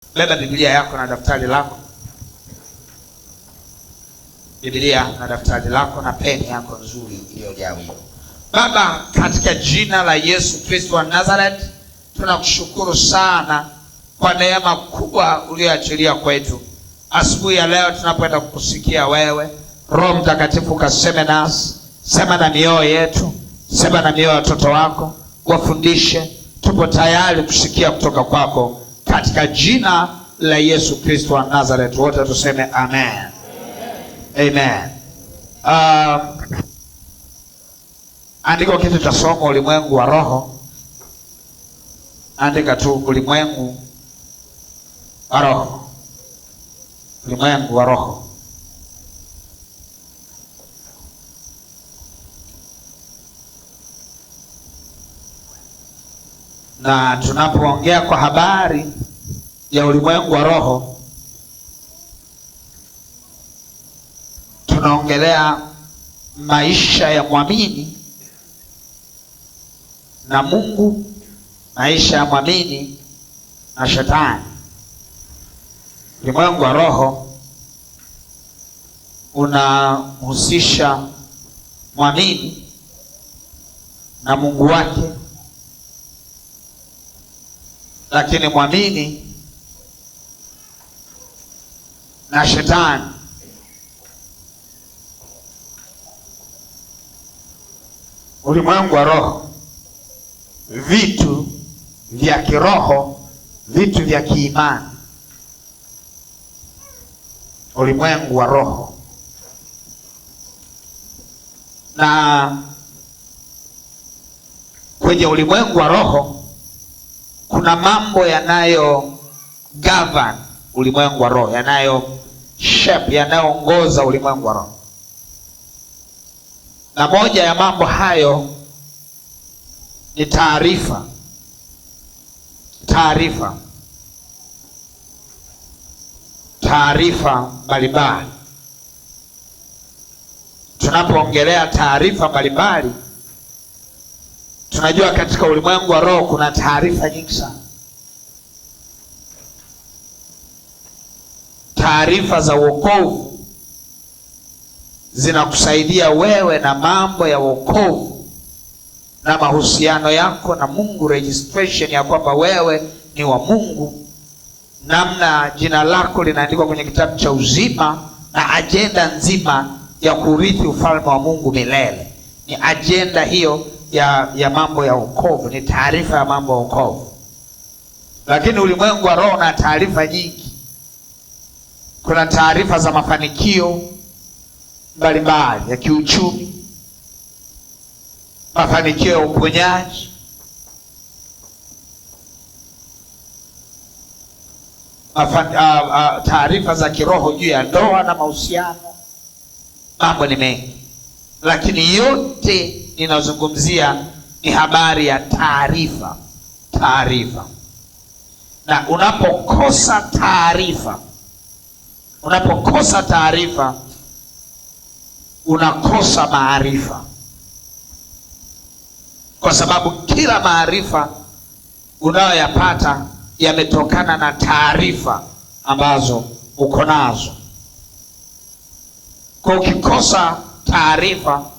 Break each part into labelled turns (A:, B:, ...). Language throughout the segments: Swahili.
A: Beba Biblia yako na daftari lako. Biblia na daftari lako na peni yako nzuri iliyojaa wino. Baba, katika jina la Yesu Kristo wa Nazareth, tunakushukuru sana kwa neema kubwa uliyoachilia kwetu. Asubuhi ya leo tunapoenda kukusikia wewe, Roho Mtakatifu kaseme nasi, sema na mioyo yetu, sema na mioyo ya watoto wako, wafundishe. Tupo tayari kusikia kutoka kwako katika jina la Yesu Kristo wa Nazareth. Wote tuseme amen. Amen. Andika kitu cha somo, ulimwengu wa roho. Andika tu ulimwengu wa roho. Ulimwengu wa roho. Na tunapoongea kwa habari ya ulimwengu wa roho, tunaongelea maisha ya mwamini na Mungu, maisha ya mwamini na shetani. Ulimwengu wa roho unahusisha mwamini na Mungu wake, lakini mwamini na shetani. Ulimwengu wa roho, vitu vya kiroho, vitu vya kiimani. Ulimwengu wa roho. Na kwenye ulimwengu wa roho kuna mambo yanayo govern ulimwengu wa roho, yanayo shape, yanayoongoza ulimwengu wa roho. Na moja ya mambo hayo ni taarifa. Taarifa mbalimbali. Tunapoongelea taarifa mbalimbali, tunajua katika ulimwengu wa roho kuna taarifa nyingi sana. Taarifa za wokovu zinakusaidia wewe na mambo ya wokovu na mahusiano yako na Mungu, registration ya kwamba wewe ni wa Mungu, namna jina lako linaandikwa kwenye kitabu cha uzima, na ajenda nzima ya kurithi ufalme wa Mungu milele. Ni ajenda hiyo ya mambo ya wokovu, ni taarifa ya mambo ya wokovu. Lakini ulimwengu wa roho na taarifa nyingi. Kuna taarifa za mafanikio mbalimbali ya kiuchumi, mafanikio ya uponyaji, taarifa za kiroho juu ya ndoa na mahusiano. Mambo ni mengi, lakini yote ninazungumzia ni habari ya taarifa. Na unapokosa taarifa, unakosa maarifa, kwa sababu kila maarifa unayoyapata yametokana na taarifa ambazo uko nazo. Kwa ukikosa taarifa,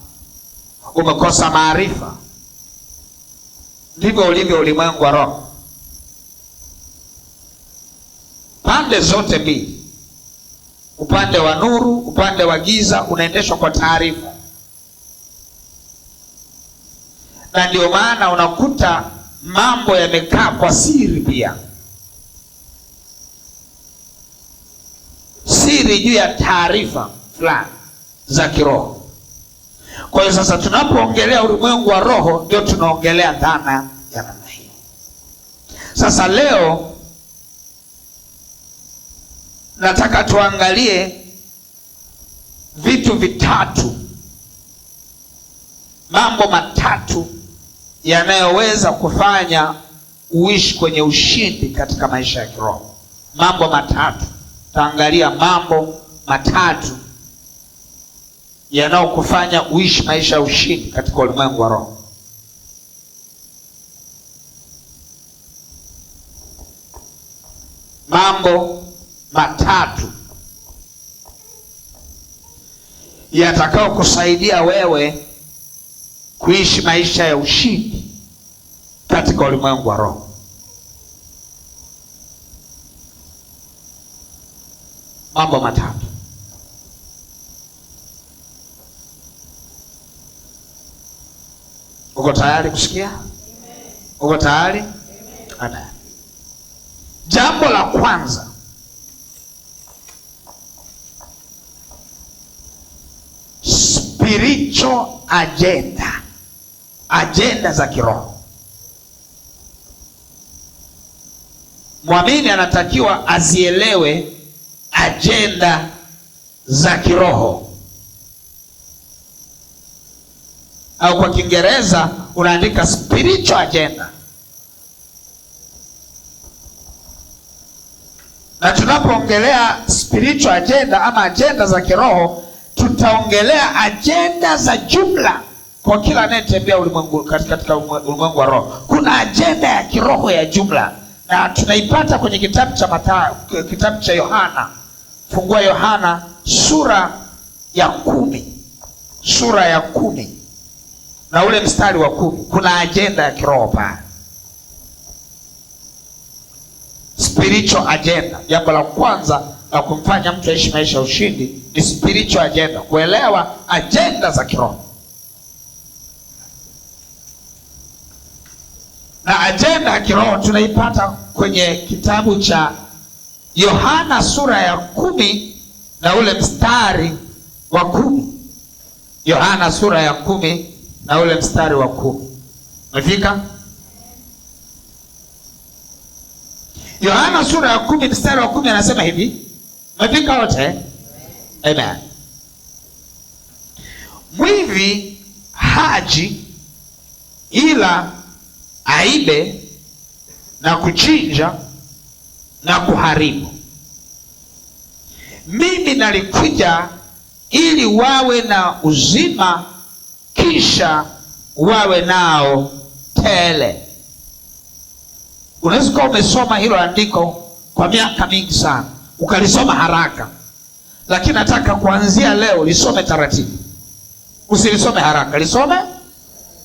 A: umekosa maarifa. Ndivyo ulivyo ulimwengu wa roho. Pande zote mbili, upande wa nuru, upande wa giza, unaendeshwa kwa taarifa. Na ndio maana unakuta mambo yamekaa kwa siri pia. Siri juu ya taarifa fulani za kiroho. Kwa hiyo sasa tunapoongelea ulimwengu wa roho, ndio tunaongelea dhana ya namna hiyo. Sasa leo nataka tuangalie vitu vitatu, mambo matatu yanayoweza kufanya uishi kwenye ushindi katika maisha ya kiroho. Mambo matatu. Taangalia mambo matatu yanayokufanya uishi maisha ya ushindi katika ulimwengu wa roho. mambo matatu yatakao kusaidia wewe kuishi maisha ya ushindi katika ulimwengu wa roho. Mambo matatu. Uko tayari kusikia? Uko tayari? Ada. Jambo la kwanza, spiritual agenda, agenda za kiroho. Mwamini anatakiwa azielewe agenda za kiroho, au kwa Kiingereza unaandika spiritual agenda. Na tunapoongelea spiritual agenda ama agenda za kiroho, tutaongelea agenda za jumla kwa kila anayetembea ulimwengu, katika ulimwengu wa roho. Kuna agenda ya kiroho ya jumla, na tunaipata kwenye kitabu cha Mathayo, kitabu cha Yohana. Fungua Yohana sura ya 10, sura ya 10 na ule mstari wa 10. Kuna agenda ya kiroho pale, spiritual agenda. Jambo la kwanza la kumfanya mtu aishi maisha ya ushindi ni spiritual agenda, kuelewa agenda za kiroho. Na agenda ya kiroho tunaipata kwenye kitabu cha Yohana sura ya 10 na ule mstari wa 10. Yohana sura ya 10 na ule mstari wa 10. Umefika? Yohana sura ya 10 mstari wa 10 anasema hivi. Umefika wote? Amen. Mwivi haji ila aibe na kuchinja na kuharibu. Mimi nalikuja ili wawe na uzima, kisha wawe nao tele. Unaweza kuwa umesoma hilo andiko kwa miaka mingi sana, ukalisoma haraka, lakini nataka kuanzia leo lisome taratibu. Usilisome haraka, lisome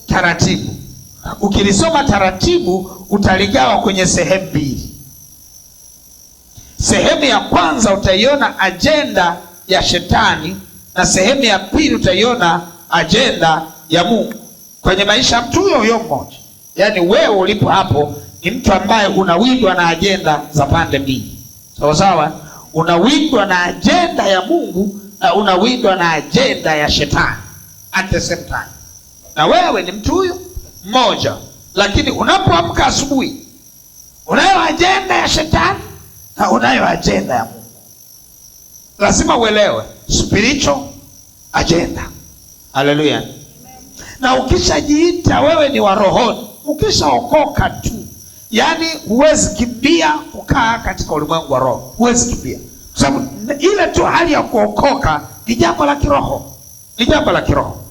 A: taratibu. Ukilisoma taratibu utaligawa kwenye sehemu mbili. Sehemu ya kwanza utaiona agenda ya shetani, na sehemu ya pili utaiona agenda ya Mungu kwenye maisha ya mtu huyo mmoja. Yaani wewe ulipo hapo ni mtu ambaye unawindwa na agenda za pande mbili. Sawa sawa? Unawindwa na agenda ya Mungu na unawindwa na agenda ya shetani at the same time. Na wewe ni mtu huyo mmoja, lakini unapoamka asubuhi unayo agenda ya shetani na unayo agenda ya Mungu. Lazima uelewe spiritual agenda. Haleluya. Na ukishajiita wewe ni wa rohoni, ukishaokoka tu, yani huwezi kimbia kukaa katika ulimwengu wa roho. Huwezi kimbia, kwa sababu ile tu hali ya kuokoka ni jambo la kiroho, ni jambo la kiroho.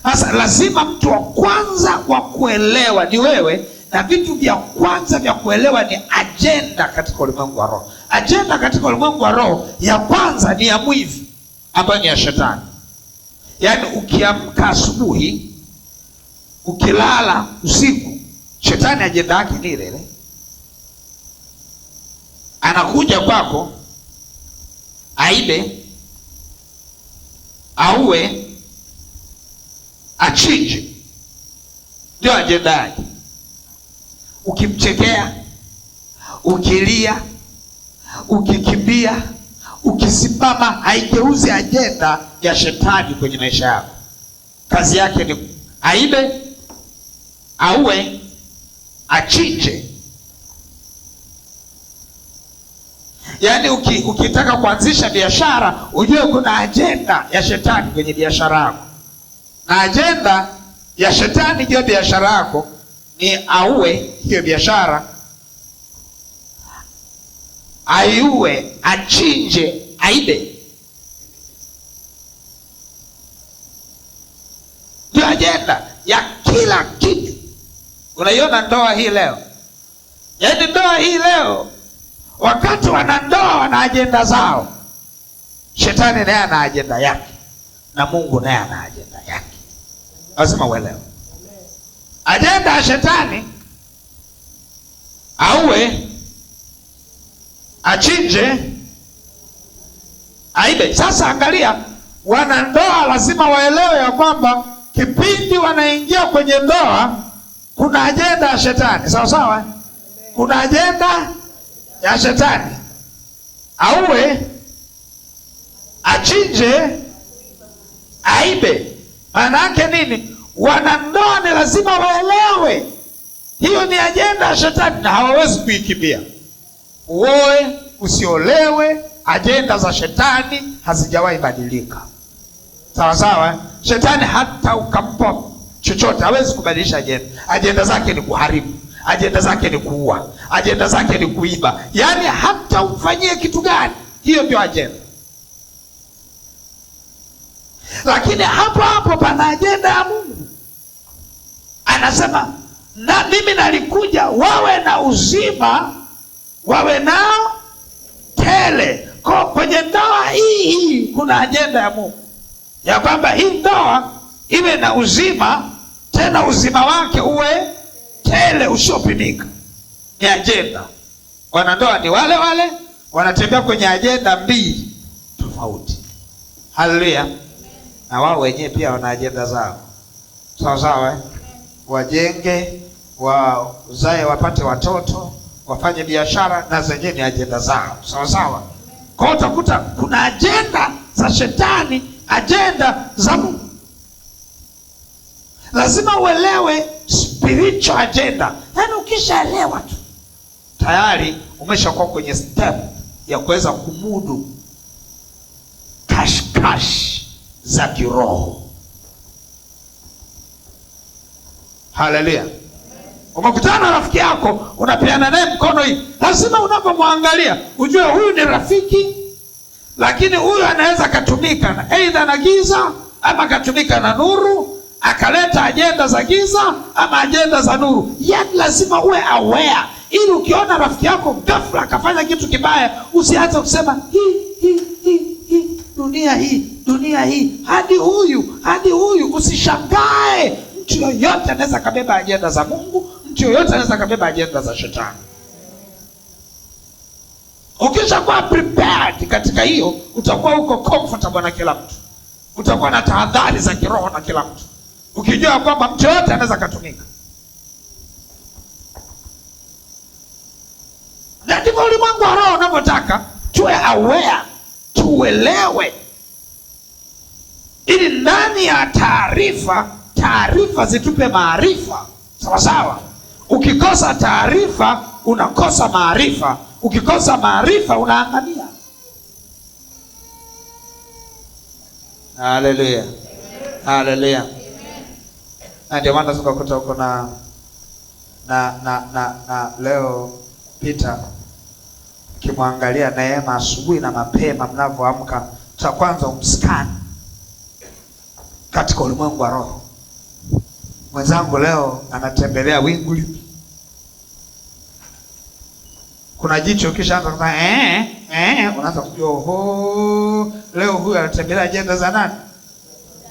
A: Sasa lazima mtu wa kwanza wa kuelewa ni wewe, na vitu vya kwanza vya kuelewa ni agenda katika ulimwengu wa roho. Agenda katika ulimwengu wa roho ya kwanza ni ya mwivi, ambayo ni ya shetani. Yaani ukiamka asubuhi, ukilala usiku, shetani agenda yake ni ile ile. Anakuja kwako aibe, auwe, achinje. Ndio agenda yake. Ukimchekea, ukilia, ukikimbia, ukisimama, haigeuzi agenda ya shetani kwenye maisha yako. Kazi yake ni aibe, auwe, achinje. Yaani ukitaka kuanzisha biashara, ujue kuna agenda ya shetani kwenye biashara yako. Na agenda ya shetani hiyo biashara yako ni auwe hiyo biashara, aiue, achinje, aibe. Ndio agenda ya kila kitu. Unaiona ndoa hii leo? Yaani ndoa hii leo wakati wanandoa wana ajenda zao, shetani naye ana ajenda yake na Mungu naye ana ajenda yake. Lazima uelewe. Ajenda ya shetani auwe, achinje, aibe. Sasa angalia, wanandoa lazima waelewe ya kwamba kipindi wanaingia kwenye ndoa kuna ajenda ya shetani. Sawa sawa? Kuna ajenda ya shetani. Auwe, achinje, aibe. Maana yake nini? Wanandoa ni lazima waelewe hiyo ni ajenda ya shetani na hawawezi kuikimbia. Uoe, usiolewe, ajenda za shetani hazijawahi badilika. Sawa sawa? Shetani hata ukampa chochote hawezi kubadilisha ajenda. Ajenda zake ni kuharibu, ajenda zake ni kuua, ajenda zake ni kuiba. Yaani hata ufanyie kitu gani, hiyo ndio ajenda. Lakini hapo hapo pana ajenda ya Mungu. Anasema na mimi nalikuja wawe na uzima, wawe nao tele. Kwa kwenye ndoa hii kuna ajenda ya Mungu ya kwamba hii ndoa iwe na uzima, tena uzima wake uwe tele usiopimika. Ni ajenda. Wanandoa ni wale wale, wanatembea kwenye ajenda mbili tofauti. Haleluya. Na wao wenyewe pia wana ajenda zao. Sawa sawa? Wajenge, wazae, wapate watoto, wafanye biashara, na zenyewe ni ajenda zao. Sawa sawa? Kwa hiyo utakuta kuna ajenda za shetani, ajenda za Mungu. Lazima uelewe spiritual agenda. Yaani ukishaelewa tu tayari umeshakuwa kwenye step ya kuweza kumudu cash za kiroho. Haleluya. Umekutana na rafiki yako, unapeana naye mkono hivi. Lazima unapomwangalia ujue huyu ni rafiki, lakini huyu anaweza katumika na aidha na giza ama katumika na nuru, akaleta ajenda za giza ama ajenda za nuru. Yaani lazima uwe aware ili ukiona rafiki yako ghafla akafanya kitu kibaya usianze kusema dunia hii hadi huyu. Usishangae. Mtu yoyote anaweza kabeba ajenda za Mungu, mtu yoyote anaweza kabeba ajenda za shetani. Ukishakuwa prepared katika hiyo, utakuwa uko comfortable na kila mtu. Utakuwa na tahadhari za kiroho na kila mtu, ukijua kwamba mtu yoyote anaweza katumika. Na ndivyo ulimwengu wa roho unavyotaka tuwe aware, tuelewe, ili ndani ya taarifa zitupe maarifa. Sawa sawa? Ukikosa taarifa unakosa maarifa, ukikosa maarifa unaangamia. Haleluya. Haleluya. Na ndio maana tukakuta huko na leo Peter kimwangalia Neema asubuhi na mapema mnavyoamka, cha kwanza umskani katika ulimwengu wa roho. Mwenzangu leo anatembelea wingu lipi? Kuna jicho kishaanza kusema unaanza kujua leo huyu anatembelea ajenda za nani?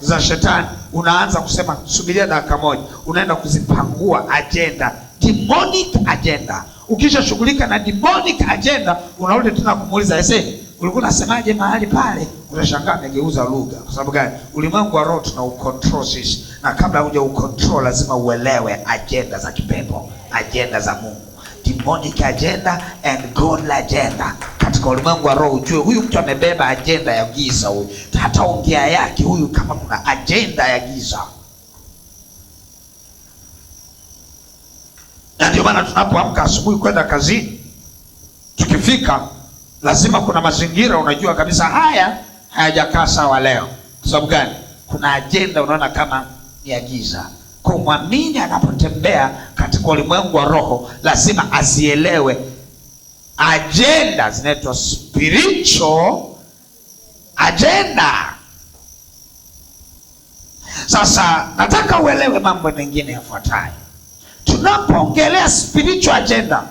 A: Za shetani. Unaanza kusema subiria dakika moja, unaenda kuzipangua agenda, demonic agenda. Ukisha shughulika na demonic agenda, unarudi tena kumuuliza ulikuwa unasemaje mahali pale? Unashangaa amegeuza lugha. Kwa sababu gani? Ulimwengu wa roho tuna ucontrol sisi, na kabla huja ucontrol lazima uelewe agenda za kipepo, agenda za Mungu, demonic agenda and godly agenda. Katika ulimwengu wa roho ujue huyu mtu amebeba agenda ya giza, huyu hata ongea yake huyu kama kuna agenda ya giza. Na ndio maana tunapoamka asubuhi kwenda kazini, tukifika lazima kuna mazingira unajua kabisa haya hayajakaa sawa leo. Kwa sababu gani? Kuna agenda unaona kama ni ya giza. Kwa muamini anapotembea katika ulimwengu wa roho lazima azielewe agenda zinaitwa spiritual agenda. Sasa nataka uelewe mambo mengine yafuatayo. Tunapoongelea spiritual agenda,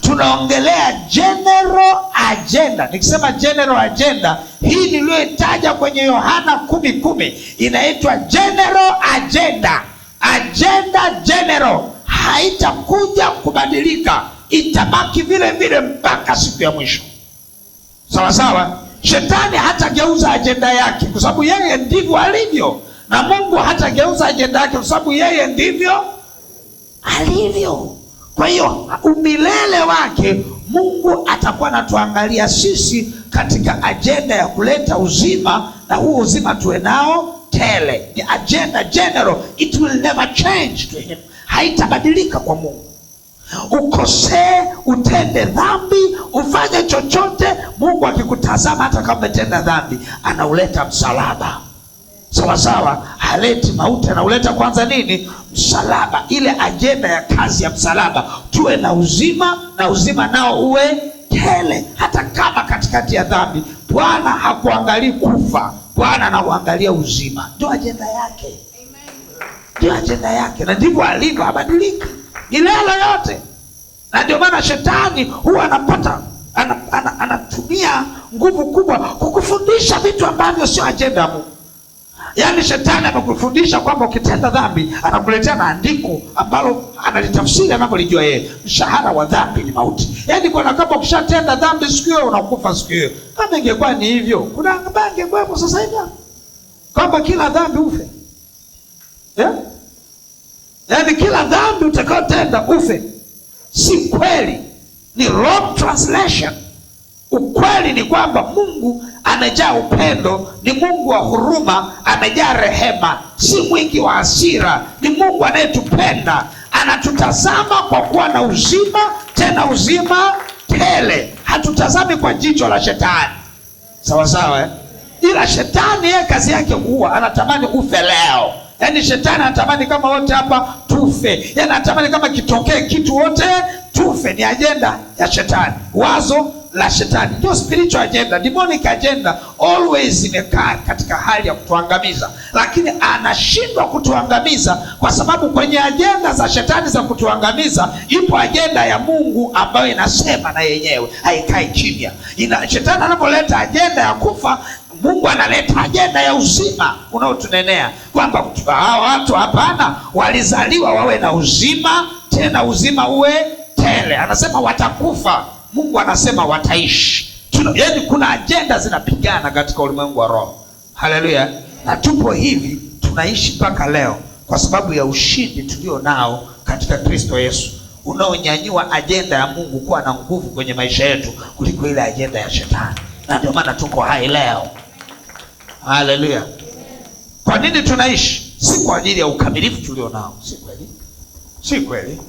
A: Tunaongelea general agenda. Nikisema general agenda, hii niliyoitaja kwenye Yohana 10:10 inaitwa general agenda. Agenda general haitakuja kubadilika, itabaki vile vile mpaka siku ya mwisho. Sawa sawa. Shetani hatageuza agenda yake kwa sababu yeye ndivyo alivyo, na Mungu hatageuza agenda yake kwa sababu yeye ndivyo alivyo. Kwa hiyo umilele wake Mungu atakuwa anatuangalia sisi katika agenda ya kuleta uzima, na huo uzima tuwe nao tele. The agenda general, it will never change to him. Haitabadilika kwa Mungu. Ukosee, utende dhambi, ufanye chochote, Mungu akikutazama hata kama umetenda dhambi, anauleta msalaba. Sawa sawa. Haleti mauti, anauleta kwanza nini? Msalaba. Ile agenda ya kazi ya msalaba, tuwe na uzima, na uzima nao uwe tele. Hata kama katikati ya dhambi, Bwana hakuangalii kufa, Bwana anakuangalia uzima. Ndio agenda yake. Ndio agenda yake, na ndivyo alivyo, habadiliki milele yote. Na ndio maana shetani huwa anatumia nguvu kubwa kukufundisha vitu ambavyo sio agenda ya Mungu. Yaani shetani anakufundisha kwamba ukitenda dhambi, anakuletea maandiko ambalo analitafsiri anavyolijua yeye. Mshahara wa dhambi ni mauti. Yaani kwa kama ukishatenda dhambi siku hiyo unakufa siku hiyo. Kama ingekuwa ni hivyo, kuna bange kwa sasa hivi kwamba kila dhambi ufe. Yaani kila dhambi utakayotenda ufe. Si kweli. Ni wrong translation. Ukweli ni kwamba Mungu amejaa upendo, ni Mungu wa huruma, amejaa rehema, si mwingi wa hasira. Ni Mungu anayetupenda, anatutazama kwa kuwa na uzima, tena uzima tele. Hatutazami kwa jicho la shetani. Sawa sawa. Ila shetani yeye kazi yake huwa anatamani ufe leo. Yaani shetani anatamani kama wote hapa tufe. Yaani anatamani kama kitokee kitu wote tufe. Ni agenda ya shetani, wazo la shetani. Ndio spiritual agenda. Demonic agenda always imekaa katika hali ya kutuangamiza, lakini anashindwa kutuangamiza kwa sababu kwenye agenda za shetani za kutuangamiza ipo agenda ya Mungu ambayo inasema na yenyewe, haikai kimya. Shetani anapoleta agenda ya kufa, Mungu analeta agenda ya uzima unaotunenea kwamba hao watu hapana, walizaliwa wawe na uzima, tena uzima uwe tele. Anasema watakufa, Mungu anasema wataishi. Yaani kuna agenda zinapigana katika ulimwengu wa roho. Haleluya. Na tupo hivi, tunaishi mpaka leo kwa sababu ya ushindi tulio nao katika Kristo Yesu, unaonyanyua agenda ya Mungu kuwa na nguvu kwenye maisha yetu kuliko ile agenda ya shetani. Na ndio maana tuko hai leo. Haleluya. Kwa nini tunaishi? Si kwa ajili ya ukamilifu tulio nao. Si kweli. Si kweli.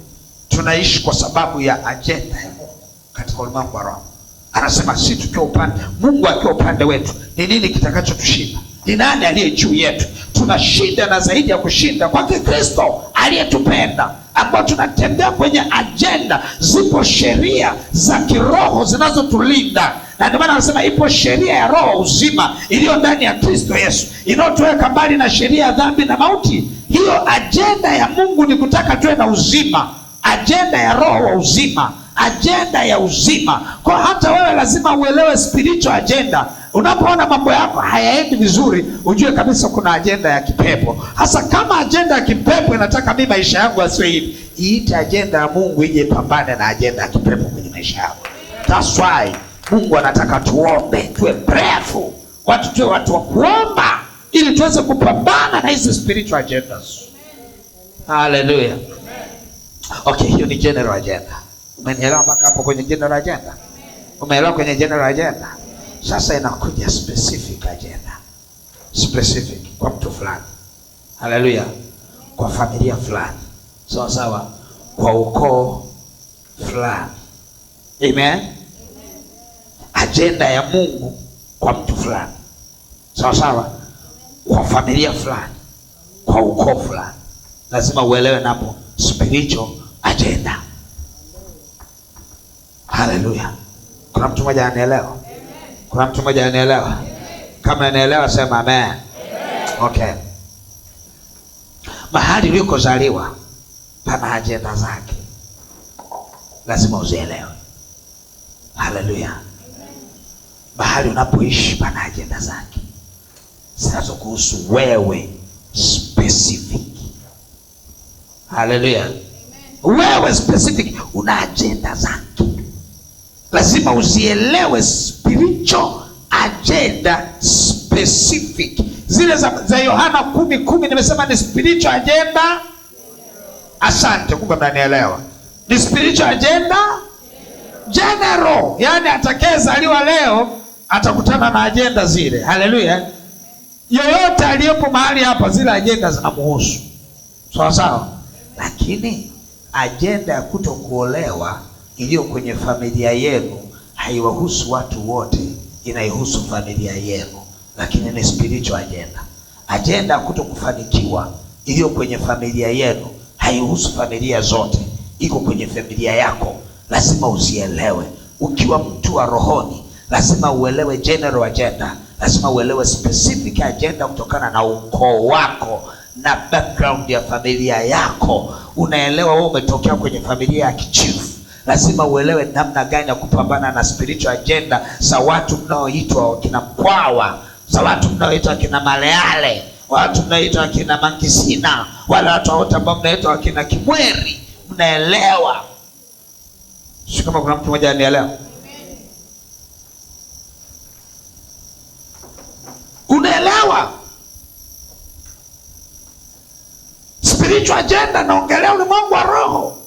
A: Tunaishi kwa sababu ya agenda ya Mungu katika ulimwengu wa roho. Anasema sisi tukiwa upande, Mungu akiwa upande wetu, ni nini kitakachotushinda? Ni nani aliye juu yetu? Tunashinda na zaidi ya kushinda kwa Kristo aliyetupenda, ambao tunatembea kwenye agenda. Zipo sheria za kiroho zinazotulinda, na ndio maana anasema ipo sheria ya roho uzima iliyo ndani ya Kristo Yesu, inayotuweka mbali na sheria ya dhambi na mauti. Hiyo agenda ya Mungu ni kutaka tuwe na uzima, agenda ya roho wa uzima, agenda ya uzima. Kwa hata wewe lazima uelewe spiritual agenda. Unapoona mambo yako hayaendi vizuri, ujue kabisa kuna agenda ya kipepo. Hasa kama agenda ya kipepo inataka mimi maisha yangu asiwe hivi, iite agenda ya Mungu ije pambane na agenda ya kipepo kwenye maisha yako. That's why Mungu anataka tuombe, tuwe prayerful, tuwe watu wa kuomba ili tuweze kupambana na hizi spiritual agendas. Hallelujah. Okay, hiyo ni general agenda. Umenielewa mpaka hapo kwenye general agenda? Umeelewa kwenye general agenda? Sasa inakuja specific agenda. Specific kwa mtu fulani. Hallelujah. Kwa familia fulani. Sawa sawa. Kwa ukoo fulani. Amen. Agenda ya Mungu kwa mtu fulani. Sawa sawa. Kwa familia fulani. Kwa ukoo fulani. Lazima uelewe napo spiritual agenda. Hallelujah. Kuna mtu mmoja anaelewa? Kuna mtu mmoja anaelewa? Kama anaelewa sema amen. Okay. Mahali ulikozaliwa pana agenda zake. lazima uzielewe. Haleluya. Mahali unapoishi pana ajenda zake zinazokuhusu wewe specific. Haleluya. Wewe specific una ajenda zake, lazima uzielewe. Spiritual agenda specific. Zile za Yohana 10:10 nimesema ni spiritual agenda. Asante, kumbe mnanielewa. Ni spiritual agenda general, yani atakayezaliwa leo atakutana na agenda zile. Haleluya. Yoyote aliyepo mahali hapa zile agenda zinamuhusu. Sawa sawa. Lakini agenda ya kutokuolewa iliyo kwenye familia yenu haiwahusu watu wote, inaihusu familia yenu, lakini ni spiritual agenda. Agenda ya kutokufanikiwa iliyo kwenye familia yenu haihusu familia zote, iko kwenye familia yako. Lazima uzielewe. Ukiwa mtu wa rohoni, lazima uelewe general agenda, lazima uelewe specific agenda kutokana na ukoo wako na background ya familia yako. Unaelewa wewe umetokea kwenye familia ya kichifu, lazima uelewe namna gani ya kupambana na spiritual agenda za watu mnaoitwa kina Mkwawa, za watu mnaoitwa kina Maleale, watu mnaoitwa kina Mangisina, wala watu wote ambao mnaitwa kina Kimweri. Mnaelewa? Sio kama kuna mtu mmoja anielewa. Unaelewa? Spiritual agenda naongelea ulimwengu wa roho.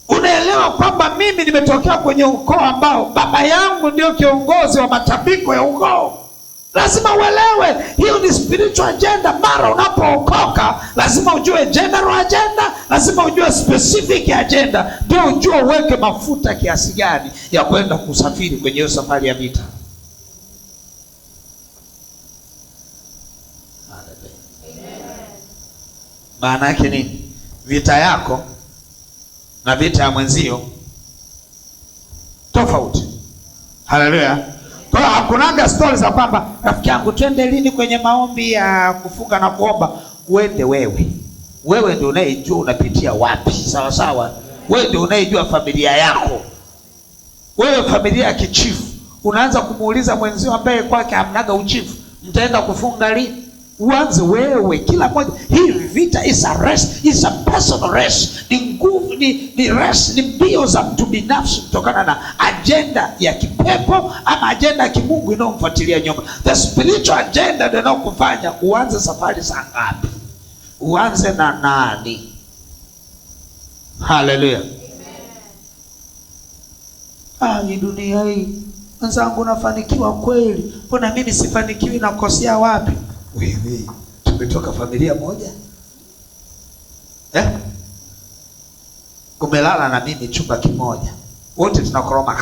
A: Unaelewa kwamba mimi nimetokea kwenye ukoo ambao baba yangu ndio kiongozi wa matambiko ya ukoo. Lazima uelewe hiyo ni spiritual agenda. Mara unapookoka lazima ujue general agenda, lazima ujue specific agenda, ndio ujue uweke mafuta kiasi gani ya kwenda kusafiri kwenye hiyo safari ya vita. Maana yake nini? Vita yako na vita ya mwenzio tofauti. Haleluya. Kwa hiyo hakunaga stories za kwamba rafiki yangu twende lini kwenye maombi ya kufunga na kuomba. Uende wewe. Wewe ndio unayejua unapitia wapi. Sawa sawa. Wewe ndio unayejua familia yako. Wewe familia ya kichifu, unaanza kumuuliza mwenzio ambaye kwake hamnaga uchifu, mtaenda kufunga lini? Uanze wewe. Kila mmoja. Hii vita is a race, is a personal race. Ni nguvu, ni race, ni mbio za mtu binafsi kutokana na agenda ya kipepo ama agenda ya kimungu inayomfuatilia nyuma. The spiritual agenda ndio inayokufanya uanze safari saa ngapi, uanze na nani. Haleluya. Hii dunia hii, mwenzangu nafanikiwa kweli, mbona mimi sifanikiwi, nakosea wapi? Wewe, tumetoka familia moja. Umelala na mimi chumba kimoja. Wote tunakoroma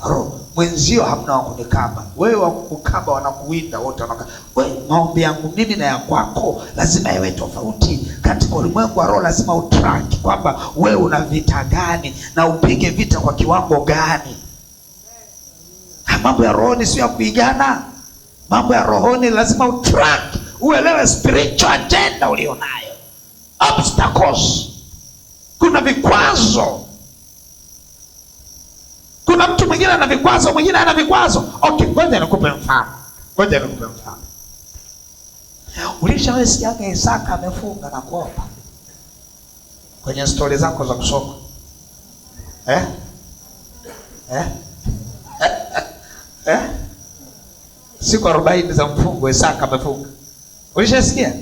A: ro. Mwenzio hamna wa kunikaba. Wewe wa kukaba wanakuwinda wote wanaka. Wewe, maombi yangu mimi na ya kwako lazima iwe tofauti. Katika ulimwengu wa roho lazima utrack kwamba wewe una vita gani na upige vita kwa kiwango gani. Mambo ya rohoni sio ya kuigana. Mambo ya rohoni lazima utrack, uelewe spiritual agenda ulionayo. Obstacles. Kuna vikwazo. Kuna mtu mwingine ana vikwazo, mwingine ana vikwazo. Okay, ngoja nikupe mfano. Ulishawahi sikia Isaka amefunga na kuomba kwenye story zako za kusoma? Siku 40 za mfungo Isaka amefunga. Ulishasikia?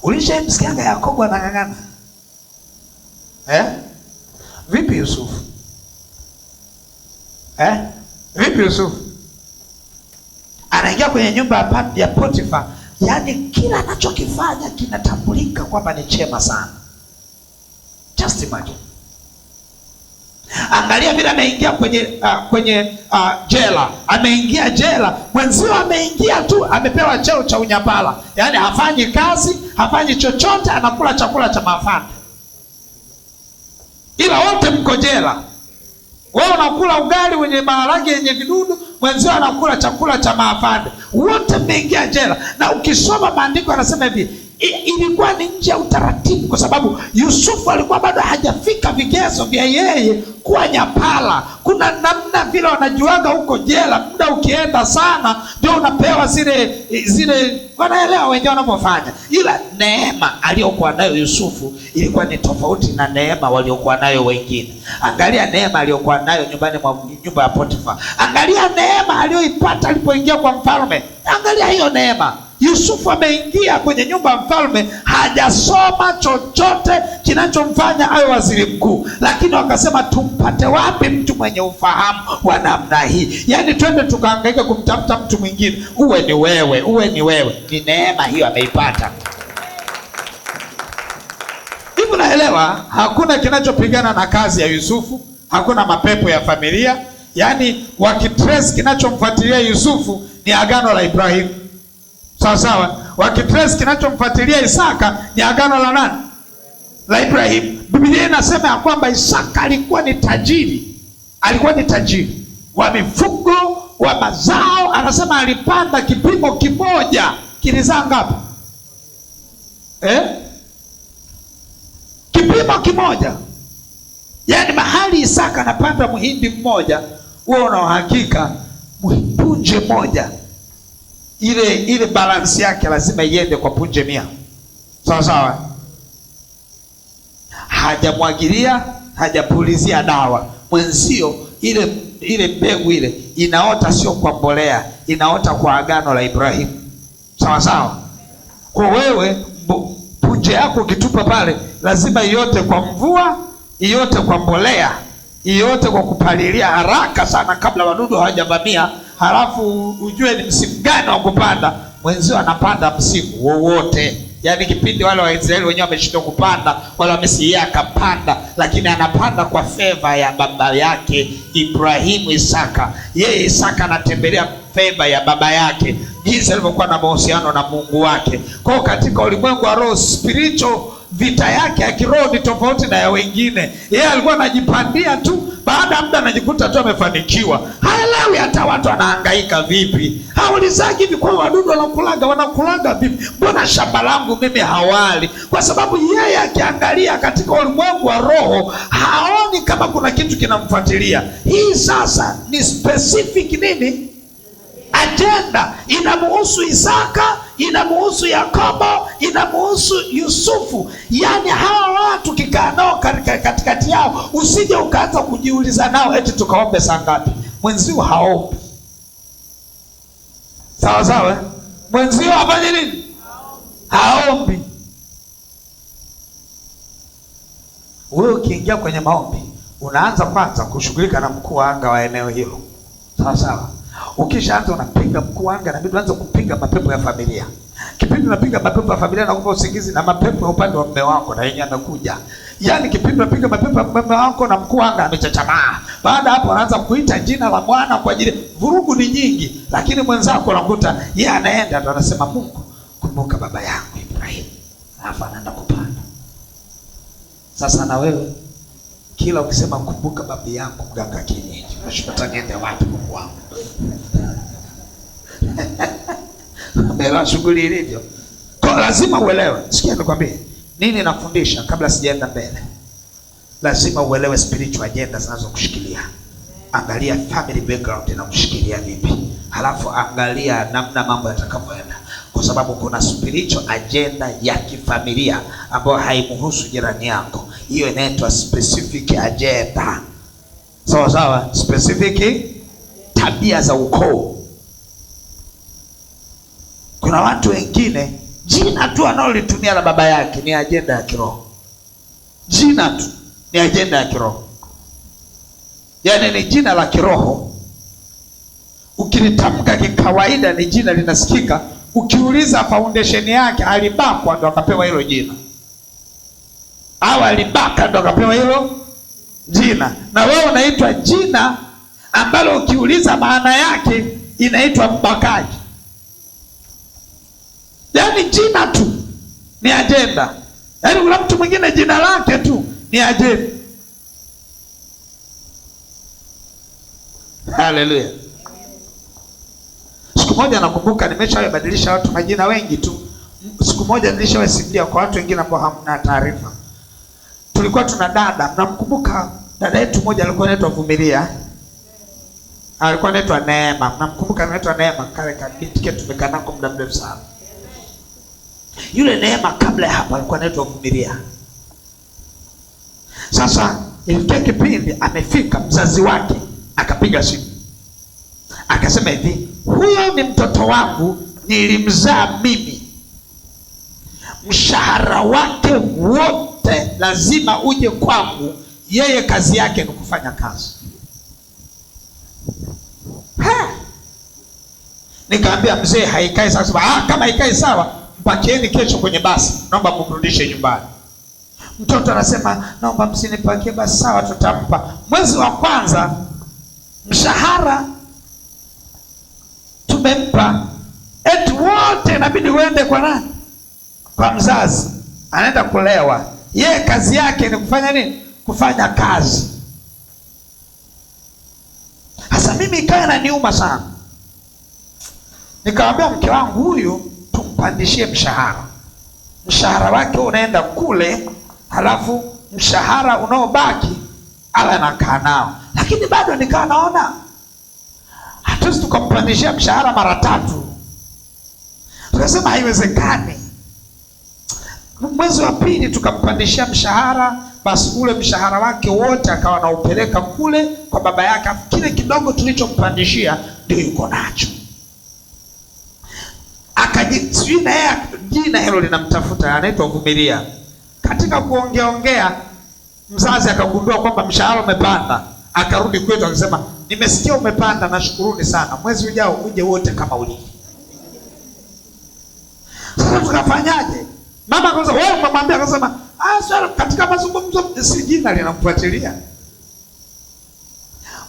A: Ulishamsikia Yakobo anang'ang'ana? Vipi Yusufu? Vipi Yusufu? Anaingia kwenye nyumba ya Potifa, yaani kila anachokifanya kinatambulika kwamba ni chema sana. Just imagine. Angalia vile ameingia kwenye jela. Ameingia jela, mwenzio ameingia tu amepewa cheo cha unyapala. Yaani hafanyi kazi, hafanyi chochote, anakula chakula cha maafande. Ila wote mko jela. Wewe unakula ugali wenye maharage yenye vidudu, mwenzio anakula chakula cha maafande. Wote mmeingia jela. Na ukisoma maandiko yanasema hivi, ilikuwa ni nje ya utaratibu, kwa sababu Yusufu alikuwa bado hajafika vigezo vya yeye kuwa nyapala. Kuna namna vile wanajuaga huko jela, muda ukienda sana ndio unapewa zile wanaelewa wenyewe wanavyofanya. Ila neema aliyokuwa nayo Yusufu ilikuwa ni tofauti na neema waliokuwa nayo wengine. Angalia neema aliyokuwa nayo nyumbani mwa nyumba ya Potifa. Angalia neema aliyoipata alipoingia kwa mfalme. Angalia hiyo neema. Yusufu ameingia kwenye nyumba ya mfalme, hajasoma chochote kinachomfanya awe waziri mkuu, lakini wakasema tumpate wapi mtu mwenye ufahamu wa namna hii? Yaani twende tukahangaika kumtafuta mtu mwingine. Uwe ni wewe, uwe ni wewe. Ni neema hiyo ameipata. Hivi naelewa, hakuna kinachopigana na kazi ya Yusufu, hakuna mapepo ya familia. Yaani wakitrace kinachomfuatilia Yusufu ni agano la Ibrahimu. Sawa sawa. Wakitrace kinachomfuatilia Isaka ni agano la nani? La Ibrahimu. Biblia inasema ya kwamba Isaka alikuwa ni tajiri. Alikuwa ni tajiri wa mifugo, wa mazao. Anasema alipanda kipimo kimoja kilizaa ngapi? Kipimo kimoja. Yaani mahali Isaka anapanda muhindi mmoja, wewe una uhakika punje moja ile balance yake lazima iende kwa punje 100. Sawa sawa. Hajamwagilia, hajapulizia dawa. Mwenzio ile mbegu ile inaota sio kwa mbolea, inaota kwa agano la Ibrahimu. Sawa sawa. Kwa wewe punje yako ukitupa pale lazima iote kwa mvua, iote kwa mbolea, iote kwa kupalilia haraka sana kabla wadudu hawajavamia. Halafu ujue ni msimu gani wa kupanda. Mwenzio anapanda msimu wowote. Yaani kipindi wale wa Israeli wenyewe wameshindwa kupanda, wala Misri akapanda, lakini anapanda kwa favor ya baba yake Ibrahimu. Isaka, yeye Isaka anatembelea favor ya baba yake, jinsi alivyokuwa na mahusiano na Mungu wake. Kwa katika ulimwengu wa roho, spiritual vita yake ya kiroho ni tofauti na ya wengine. Yeye alikuwa anajipandia tu, baada ya muda anajikuta tu amefanikiwa. Haelewi hata watu wanahangaika vipi. Haulizagi hivi kwa wadudu wanakulaga vipi? Mbona shamba langu mimi hawali? Kwa sababu yeye akiangalia katika ulimwengu wa roho haoni kama kuna kitu kinamfuatilia. Hii sasa ni specific nini? Agenda. Inamuhusu Isaka, inamuhusu Yakobo, inamuhusu Yusufu. Yaani hawa watu kikaa nao katikati yao, usije ukaanza kujiuliza nao eti tukaombe saa ngapi. Mwenzio haombi. Sawa sawa. Mwenzio afanye nini? Haombi. Wewe ukiingia kwenye maombi, unaanza kwanza kushughulika na mkuu wa anga wa eneo hilo. Sawa sawa. Ukishaanza unapiga mkuu wa anga, na bidi uanze kupiga mapepo ya familia. Kipindi unapiga mapepo ya familia na kupa usingizi, na mapepo ya upande wa mume wako na yenyewe anakuja. Yaani kipindi unapiga mapepo ya mume wako na mkuu wa anga amechachamaa. Baada hapo anaanza kuita jina la Bwana kwa ajili, vurugu ni nyingi, lakini mwenzako unakuta yeye anaenda ndo anasema Mungu, kumbuka baba yangu Ibrahim. Alafu anaenda kupanda. Sasa na wewe kila ukisema kumbuka baba yangu mganga kienyeji, unashika niende wapi Mungu wangu? Mbele shughuli ilivyo. Kwa lazima uelewe. Sikia nikwambie, nini nafundisha kabla sijaenda mbele. Lazima uelewe spiritual agenda zinazokushikilia. Angalia family background inakushikilia vipi. Halafu angalia namna mambo yatakavyoenda. Kwa sababu kuna spiritual agenda ya kifamilia ambayo haimhusu jirani yako. Hiyo inaitwa specific agenda. Sawa sawa, specific tabia za ukoo. Kuna watu wengine jina tu analolitumia la baba yake ni agenda ya kiroho. Jina tu ni agenda ya kiroho. Yaani ni jina la kiroho. Ukilitamka kikawaida ni jina linasikika. Ukiuliza foundation yake, alibakwa ndo akapewa hilo jina. Au alibaka ndo akapewa hilo jina. Na wewe unaitwa jina ambalo ukiuliza maana yake inaitwa mbakaji. Yaani jina tu ni agenda. Yaani kuna mtu mwingine jina lake tu ni agenda. Haleluya. Siku moja nakumbuka nimeshabadilisha watu majina wengi tu. Siku moja nilishawasimulia kwa watu wengine ambao hamna taarifa. Tulikuwa tuna dada, mnamkumbuka dada yetu mmoja alikuwa anaitwa Vumilia. Alikuwa anaitwa Neema. Mnamkumbuka anaitwa Neema, kale kabiti ketu tumekaa nako muda mrefu sana. Yule Neema kabla ya hapo alikuwa anaitwa Vumilia. Sasa ilifika kipindi amefika, mzazi wake akapiga simu. Akasema hivi, huyo ni mtoto wangu, nilimzaa mimi. Mshahara wake wote lazima uje kwangu, yeye kazi yake ni kufanya kazi. Nikaambia mzee, haikai sawa. Sema kama haikai sawa, mpakieni kesho kwenye basi, naomba mrudishe nyumbani. Mtoto anasema naomba msinipakie basi. Sawa, tutampa. Mwezi wa kwanza mshahara tumempa, eti wote inabidi uende kwa nani? Kwa mzazi. Anaenda kulewa, yeye kazi yake ni kufanya nini? Kufanya kazi. Sasa mimi ikawa inaniuma sana. Nikamwambia mke wangu, huyu tumpandishie mshahara. Mshahara wake unaenda kule, halafu mshahara unaobaki ala anakaa nao. Lakini bado nikawa naona hatuwezi tukampandishia mshahara mara 3. Tukasema haiwezekani. Mwezi wa pili tukampandishia mshahara, basi ule mshahara wake wote akawa naupeleka kule kwa baba yake. Kile kidogo tulichompandishia ndio yuko nacho. Akajiswi na yeye jina hilo linamtafuta, anaitwa Vumilia. Katika kuongea mzazi akagundua kwamba mshahara umepanda. Akarudi kwetu akasema, nimesikia umepanda, nashukuruni sana. Mwezi ujao uje wote kama ulivyo. Sasa tukafanyaje? Mama akasema, wewe umemwambia? Akasema, sasa katika mazungumzo si jina linamfuatilia.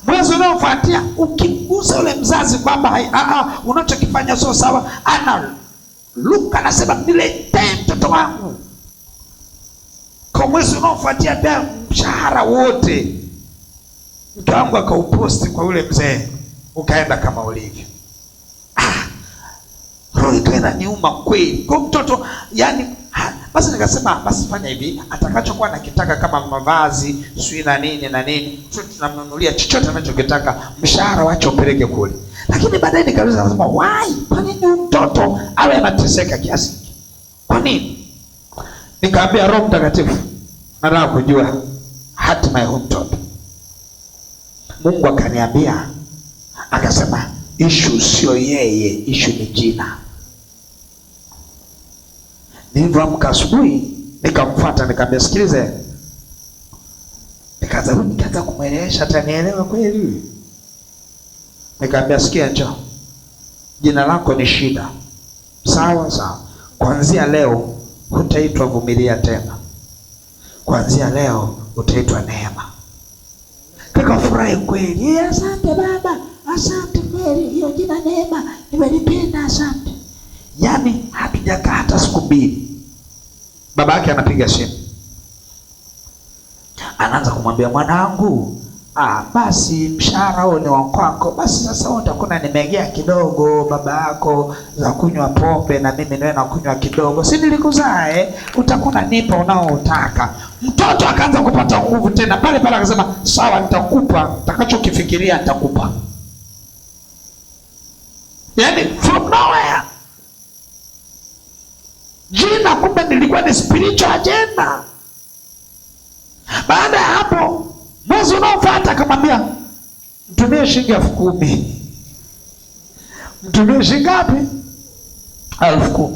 A: Mwezi unaofuatia ukimgusa yule mzazi kwamba unachokifanya sio sawa, Luka anasema niletee mtoto wangu. Kwa mwezi unaofuatia pia mshahara wote mke wangu akauposti kwa yule mzee, ukaenda kama ulivyo. Roho ikaenda niuma kweli. Kwa mtoto yani basi nikasema basi fanya hivi, atakachokuwa nakitaka kama mavazi, sui na nini, tunamnunulia chochote anachokitaka, mshahara wacha upeleke kule. Lakini baadaye nikauliza, nasema why? Kwa nini mtoto awe anateseka kiasi? Kwa nini? Nikaambia Roho Mtakatifu, nataka kujua hatima ya huyu mtoto. Mungu akaniambia, akasema issue sio yeye, issue ni jina. Nilipoamka asubuhi nikamfuata, nikamwambia sikilize. Nikaanza kumwelewesha atanielewa kweli. Nikamwambia sikia, njoo. Jina lako ni Shida. Sawa. Kuanzia leo hutaitwa Vumilia tena. Kuanzia leo utaitwa Neema. Nikafurahi kweli. Asante baba. Asante kweli. Hiyo jina Neema nimelipenda, asante. Yaani hatujakaa hata siku 2. Baba yake anapiga simu. Anaanza kumwambia, mwanangu, basi mshahara huo ni wa kwako. Basi sasa wewe utakuwa nimegea kidogo baba yako za kunywa pombe na mimi niwe na kunywa kidogo. Si nilikuzaa utakuwa nipa unaotaka. Mtoto akaanza kupata nguvu tena pale akasema, sawa nitakupa, nitakachokifikiria nitakupa. Yaani from nowhere. Jina kumbe nilikuwa ni spiritual agenda. Baada ya hapo mwezi unaofuata akamwambia, mtumie shilingi 10,000. Mtumie shilingi ngapi? 10,000.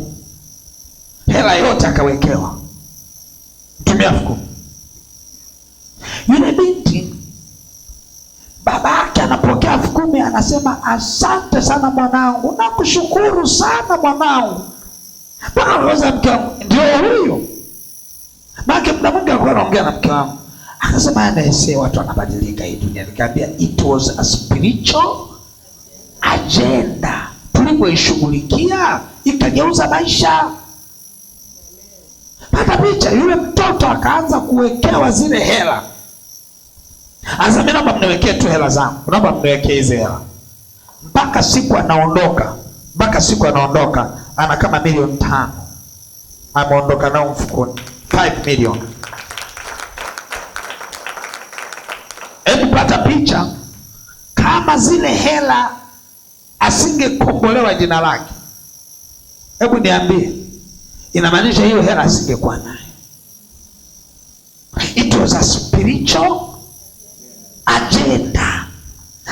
A: Hela yote akawekewa. Mtumie 10,000. Yule binti babake anapokea 10,000, anasema asante sana mwanangu, nakushukuru sana mwanangu. Bwana roza mke wangu ndio huyo. Baki muda mwingi alikuwa anaongea na mke wangu. Akasema anaese watu wanabadilika hii dunia. Nikamwambia it was a spiritual agenda. Tulipoishughulikia ikageuza maisha. Pata picha, yule mtoto akaanza kuwekewa zile hela. Asa mimi naomba mniwekee tu hela zangu. Naomba mniwekee hizo hela. Mpaka siku anaondoka ana kama 5 milioni. ameondoka nao mfukoni 5 milioni. Hebu pata picha, kama zile hela asingekombolewa jina lake, hebu niambie, inamaanisha hiyo hela asingekuwa nayo. It was a spiritual agenda.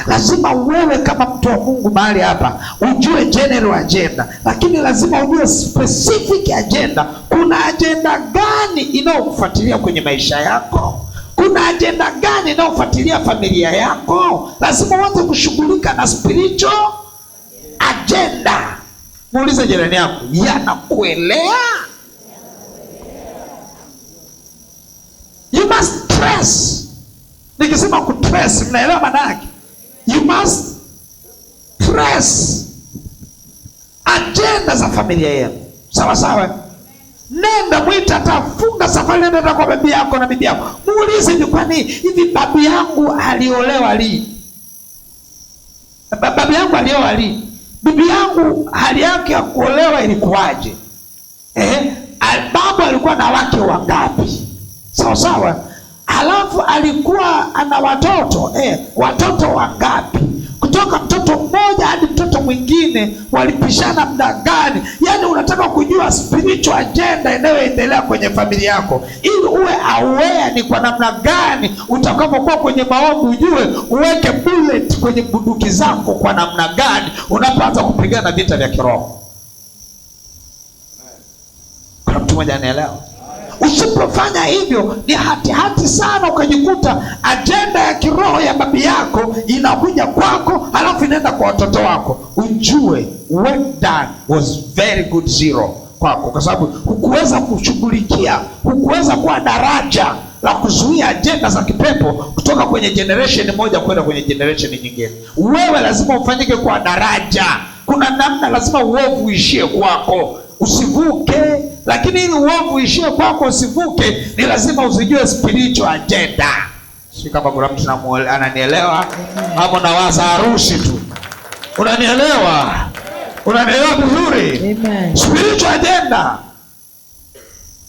A: Lazima wewe kama mtu wa Mungu mahali hapa ujue general agenda, lakini lazima ujue specific agenda. Kuna agenda gani inayokufuatilia kwenye maisha yako? Kuna agenda gani inayofuatilia familia yako? Lazima wote kushughulika na spiritual agenda. Muulize jirani yako, yanakuelea? You must trace. Nikisema kutrace, mnaelewa maana yake? You must trace agenda za familia yenu. Sawa sawa? Nenda mwita, atafunga safari, nenda kwa bibi yako na bibi yako. Muulize, ni kwa nini hivi babu yangu aliolewa lini? Babu yangu aliolewa lini? Bibi yangu hali yake ya kuolewa ilikuwaje? Babu alikuwa na wake wangapi? Sawa sawa? Halafu alikuwa ana watoto, watoto wangapi? Kutoka mtoto mmoja hadi mtoto mwingine walipishana muda gani? Yaani unataka kujua spiritual agenda inayoendelea kwenye familia yako, ili uwe aware ni kwa namna gani utakapokuwa kwenye maombi, ujue uweke bullet kwenye bunduki zako kwa namna gani unapoanza kupigana vita vya kiroho. Kuna mtu mmoja anaelewa? Usipofanya hivyo ni hati sana ukajikuta agenda ya kiroho ya babi yako inakuja kwako, halafu inaenda kwa watoto wako. Ujue work done was very good zero kwako, kwa sababu hukuweza kushughulikia, hukuweza kuwa daraja la kuzuia agenda za kipepo kutoka kwenye generation moja kwenda kwenye generation nyingine. Wewe lazima ufanyike kwa daraja. Kuna namna lazima uovu uishie kwako, usivuke. Lakini ili uovu uishie kwako usivuke, ni lazima uzijue spiritual agenda. Si kama kuna mtu ananielewa hapo? Nawaza harusi tu. Unanielewa? Unanielewa vizuri?
B: Amen.
A: Spiritual agenda.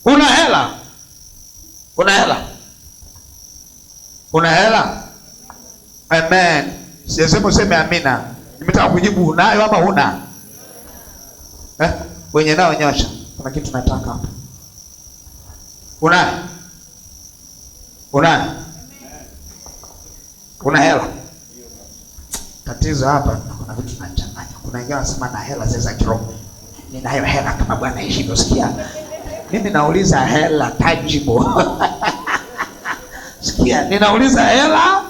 A: Una hela? Una hela? Una hela? Amen. Siyasema useme amina. Nimetaka kujibu unayo ama huna? Wenye nao nyosha. Kuna kitu nataka hapa. Una? Una? Una hela? Tatizo hapa kuna vitu tunachanganya. Kuna wengine wanasema na hela za kiroho. Ninayo hela kama Bwana hivyo. Sikia. Mimi nauliza hela tangible. Sikia, ninauliza hela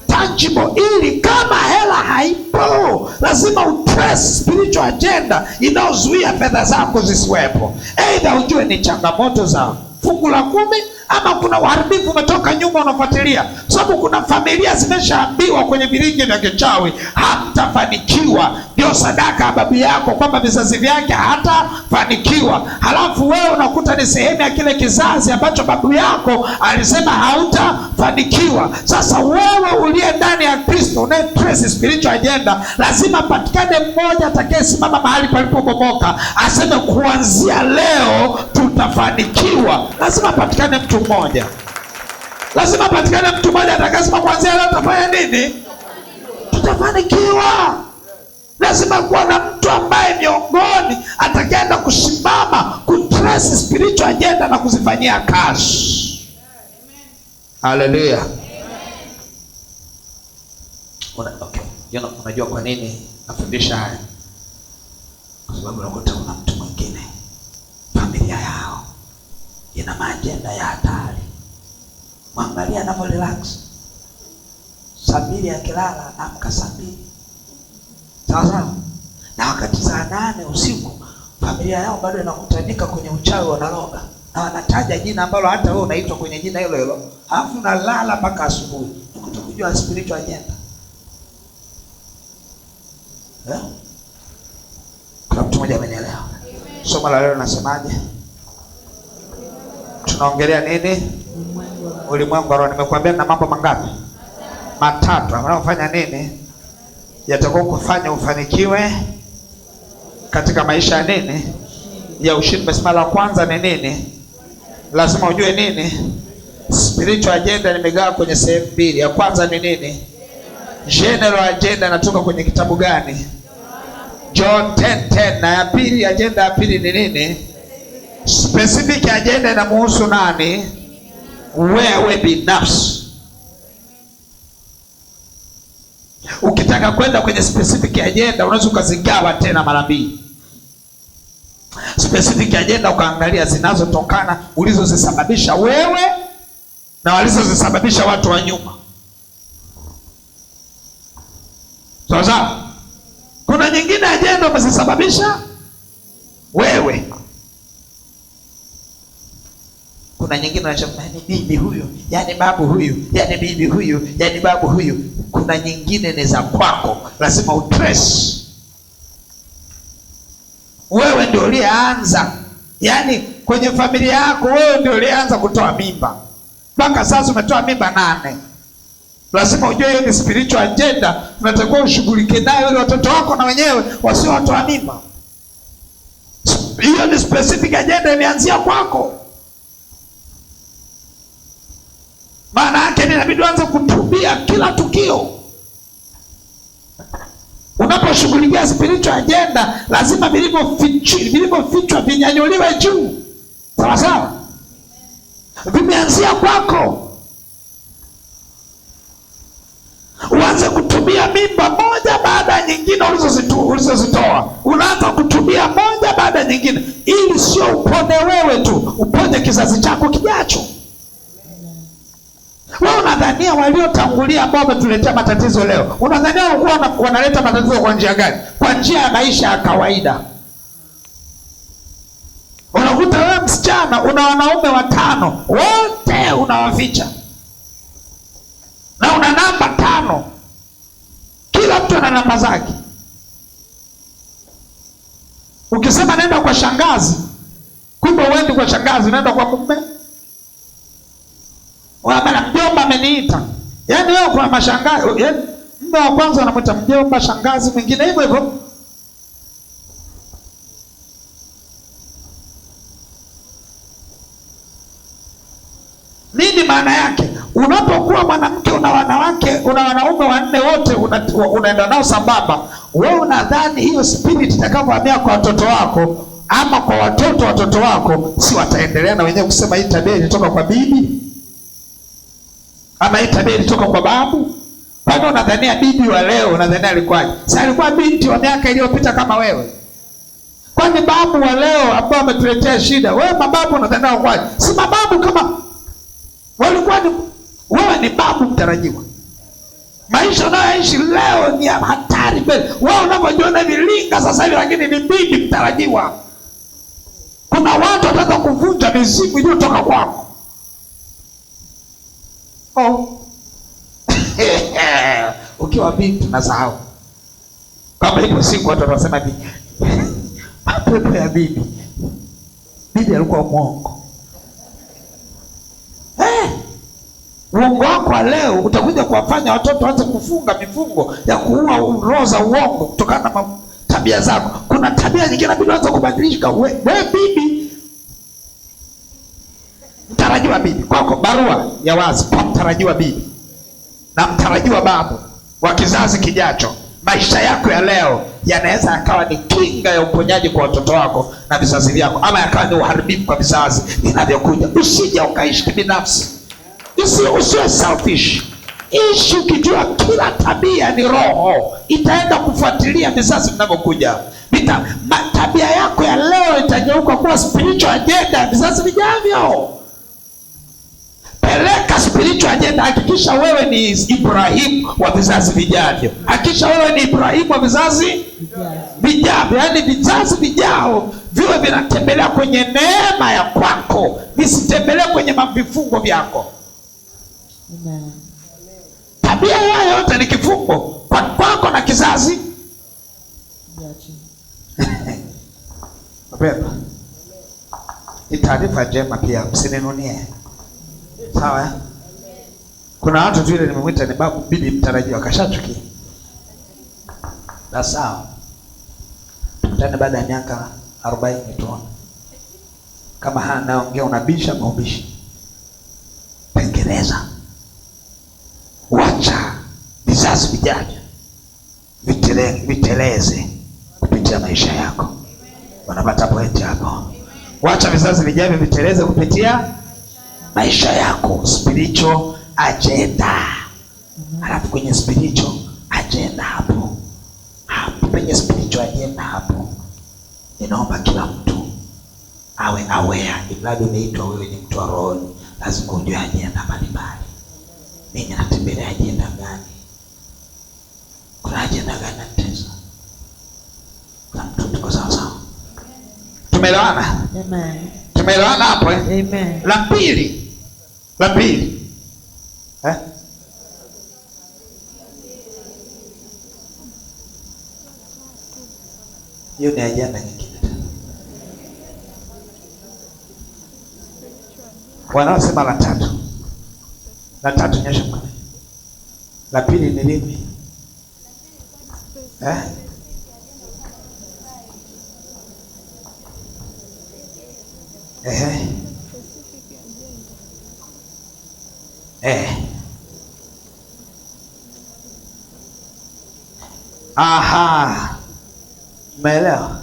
A: tangible, ili kama hela haipo lazima utrace spiritual agenda inayozuia fedha zako zisiwepo. Aidha ujue ni changamoto za fungu la 10 ama kuna uharibifu umetoka nyuma unafuatilia. Sababu kuna familia zimeshaambiwa kwenye vilingi vya kichawi hamtafanikiwa, ndio sadaka ya babu yako kwamba vizazi vyake hatafanikiwa. Halafu wewe unakuta ni sehemu ya kile kizazi ambacho babu yako alisema hautafanikiwa. Sasa wewe uliye ndani ya Kristo una trace spiritual agenda, lazima patikane mmoja atakayesimama mahali palipobomoka aseme kuanzia leo tutafanikiwa. Lazima patikane mtu mmoja. Lazima patikane mtu mmoja atakasema kuanzia leo tutafanya nini? Tutafanikiwa. Lazima kuwa na mtu ambaye miongoni atakaenda kusimama kutrace spiritual agenda na kuzifanyia kazi. Haleluya. Okay. Unajua kwa nini nafundisha haya? Kwa sababu unakuta kuna mtu mwingine familia yao ina maagenda ya hatari. Mwangalia anapo relax. Saa 2 akilala amka saa 2. Sawa? Na wakati saa 8 usiku familia yao bado inakutanika kwenye uchawi, wanaloga. Na wanataja jina ambalo hata wewe unaitwa kwenye jina hilo hilo. Alafu unalala mpaka asubuhi. Kujua spiritual agenda. Kuna mtu mmoja amenielewa? Somo la leo nasemaje? Tunaongelea nini? Ulimwengu wa roho. Nimekuambia na mambo mangapi? Matatu. Unafanya nini? Yatakao kufanya ufanikiwe katika maisha ya nini? ya ushindi. Nimesema la kwanza ni nini? Lazima ujue nini? Spiritual agenda nimegawa kwenye sehemu mbili. Ya kwanza ni nini? General agenda natoka kwenye kitabu gani? John 10:10. Na ya pili, agenda ya pili ni nini? Specific agenda inamuhusu nani? Wewe binafsi. Ukitaka kwenda kwenye specific agenda unaweza ukazigawa tena mara mbili. Specific agenda ukaangalia zinazotokana ulizozisababisha wewe na walizozisababisha watu wa nyuma. Sasa kuna nyingine agenda umezisababisha wewe. Kuna nyingine unasema ni bibi huyu, yani babu huyu, yani bibi huyu, yani babu huyu. Kuna nyingine ni za kwako, lazima utrace. Wewe ndio ulianza, yani kwenye familia yako wewe ndio ulianza kutoa mimba. Mpaka sasa umetoa mimba 8. Lazima ujue hiyo ni spiritual agenda, unatakiwa ushughulike nayo ili watoto wako na wenyewe wasio watoa mimba. Hiyo ni specific agenda, imeanzia kwako. Maana yake inabidi uanze kutubia kila tukio. Unaposhughulikia spiritual agenda, lazima vilivyofichwa vinyanyuliwe juu. Sawa sawa? Vimeanzia kwako. Uanze kutumia mimba moja baada ya nyingine ulizozitoa. Unaanza kutumia moja baada ya nyingine, ili sio upone wewe tu, uponye kizazi chako kijacho. Wewe unadhania waliotangulia ambao wametuletea matatizo leo, unadhania wanaleta matatizo kwa njia gani? Kwa njia ya maisha ya kawaida. Unakuta wewe msichana una wanaume 5, wote unawaficha. Na una namba 5. Kila mtu ana namba zake. Ukisema nenda kwa shangazi, kumbe uendi kwa shangazi, unaenda kwa mume. Wala mjomba ameniita. Yaani wewe kwa mashangazi, yaani mume wa kwanza anamuita mjomba, shangazi mwingine hivyo hivyo. Nini maana yake? Unapokuwa mwanamke una wanawake, una wanaume 4 wote unaenda nao sambamba. Wewe unadhani hiyo spirit itakapohamia kwa watoto wako ama kwa watoto wako, si wataendelea na wenyewe kusema hii tabia ilitoka kwa bibi? Ama hii tabia ilitoka kwa babu? Kwani unadhania bibi wa leo unadhania alikuwaje? Si alikuwa binti wa miaka iliyopita kama wewe? Kwani babu wa leo ambao ametuletea shida, wewe mababu unadhania alikuwaje? Si mababu kama walikuwa ni wewe, ni babu mtarajiwa. Maisha unayoishi leo ni hatari kweli. Wewe unapojiona vilinga sasa hivi, lakini ni bibi mtarajiwa. Kuna watu wataka kuvunja mizimu iliyotoka kwako. Ukiwa binti unasahau. Kama ipo siku watu wanasema bibi. Mapepo ya bibi. Bibi alikuwa mwongo. Uongo wako leo utakuja kuwafanya watoto waanze kufunga mifungo ya kuua roho za uongo kutokana na tabia zako. Kuna tabia nyingine inabidi uanze kubadilika. Wewe bibi mtarajiwa, bibi kwako barua ya wazi kwa mtarajiwa bibi na mtarajiwa babu wa kizazi kijacho. Maisha yako ya leo yanaweza yakawa ni kinga ya uponyaji kwa watoto wako na vizazi vyako, ama yakawa ni uharibifu kwa vizazi vinavyokuja. Usije ukaishi binafsi. Usiwe selfish. Ishi ukijua kila tabia ni roho, itaenda kufuatilia vizazi vinavyokuja. Tabia yako ya leo itageuka kuwa spiritual agenda ya vizazi vijavyo. Peleka spiritual agenda. Hakikisha wewe ni Ibrahim wa vizazi vijavyo. Hakikisha wewe ni Ibrahim wa vizazi vijavyo. Yaani vizazi vijao viwe vinatembelea kwenye neema ya kwako, visitembelee kwenye vifungo vyako. Amen. Tabia yao yote ni kifungo kwa kwako na kizazi. Baba, ni taarifa njema pia, msininunie. Sawa? Kuna watu tu ile nimemwita ni babu bibi mtarajiwa akashachukia. Na sawa. Tutane baada ya miaka 40 tuone. Kama anaongea unabisha maubishi. Tengeneza. Wacha vizazi vijavyo viteleze kupitia maisha yako. Wanapata pointi hapo. Wacha vizazi vijavyo viteleze kupitia maisha yako. Spiritual agenda. Halafu kwenye spiritual agenda hapo penye spiritual agenda hapo, inaomba kila mtu awe aware. Ibada umeitwa wewe ni mtu wa roho, lazima ujue agenda mbalimbali. Mimi natembelea agenda gani? Kuna agenda gani natesa? Kuna mtu tuko sawa sawa. Tumeelewana?
B: Amen.
A: Tumeelewana hapo eh?
B: Amen.
A: La pili. Hiyo ni agenda nyingine. Wanaosema la tatu. La tatu nyosha mkono. La pili ni lipi? Aha. Umeelewa?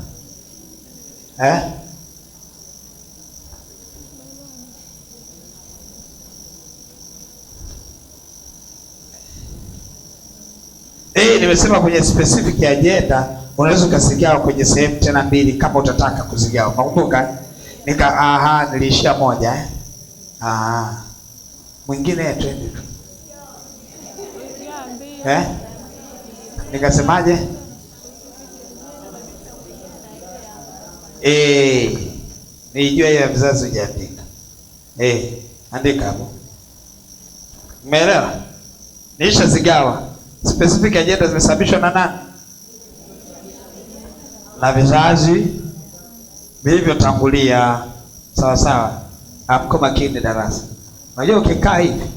A: Nimesema kwenye specific agenda unaweza ukasigawa kwenye sehemu tena mbili kama utataka kuzigawa. Nakumbuka niliishia moja mwingine twende tu. Nikasemaje? Nijua hiyo vizazi hujaandika. Andika hapo. Umeelewa? Niisha zigawa. Specific agenda zimesababishwa na nani? Na vizazi vilivyotangulia. Sawa sawa. Hamko makini darasa. Unajua ukikaa hivi,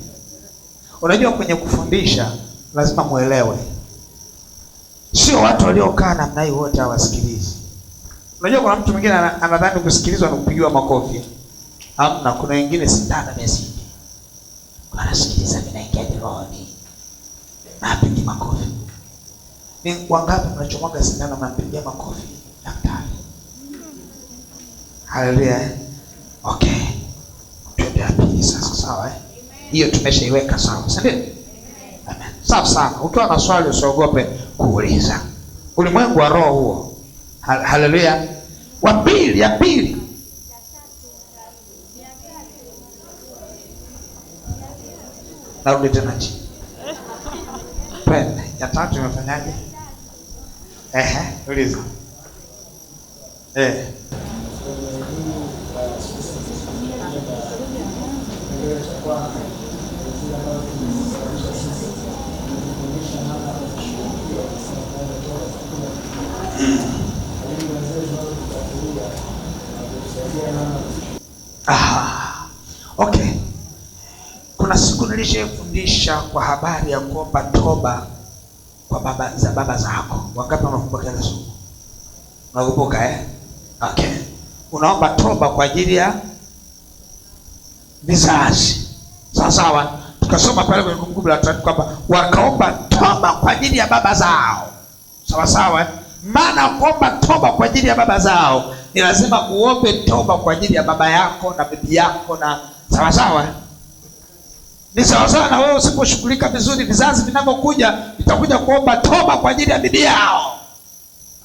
A: unajua kwenye kufundisha lazima muelewe. Sio watu waliokaa namna hii wote hawasikilizi. Unajua kuna mtu mwingine anadhani kusikilizwa na kupigiwa makofi. Hamna, kuna wengine sindana message. Wanasikiliza vinaingia rohoni. Napigi makofi. Ni wangapi mnachomwaga sindano mnapigia makofi? Daktari. Haleluya. Okay. Twende hapo sasa, sawa eh? Hiyo tumeshaiweka sawa, si ndio? Amen. Sawa sana. Ukiwa na swali usiogope kuuliza. Ulimwengu wa roho huo. Haleluya. Ya pili. Narudi tena chini. Pende. Ya tatu imefanyaje? Uliza. Okay. Kuna siku nilishafundisha kwa habari ya kuomba toba kwa baba zako. Wangapi wanakumbuka ile somo? Unakumbuka Okay. Unaomba toba kwa ajili ya vizazi. Sawa sawa. Tukasoma pale kwenye Kumbukumbu la Torati kwamba wakaomba toba kwa ajili ya baba zao. Sawa sawa. Maana kuomba toba kwa ajili ya baba zao ni lazima uombe toba kwa ajili ya baba yako na bibi yako na sawa sawa. Ni sawa sawa na wewe usiposhughulika vizuri, vizazi vinavyokuja vitakuja kuomba toba kwa ajili ya bibi yao,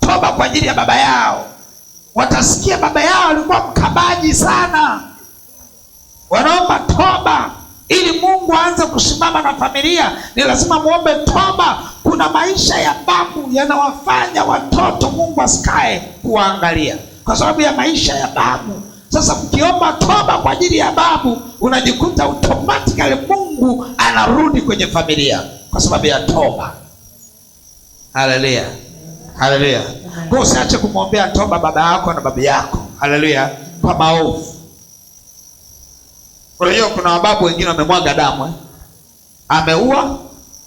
A: toba kwa ajili ya baba yao. Watasikia baba yao alikuwa mkabaji sana, wanaomba toba ili Mungu aanze kusimama na familia. Ni lazima muombe toba. Kuna maisha ya babu yanawafanya watoto Mungu asikae kuangalia kwa sababu ya maisha ya babu. Sasa mkiomba toba kwa ajili ya babu, unajikuta automatically Mungu anarudi kwenye familia kwa sababu ya toba. Haleluya. Haleluya. Kwa usiache kumwombea toba baba yako na babu yako. Haleluya. Kwa maovu. Unajua kuna wababu wengine wamemwaga damu ameua.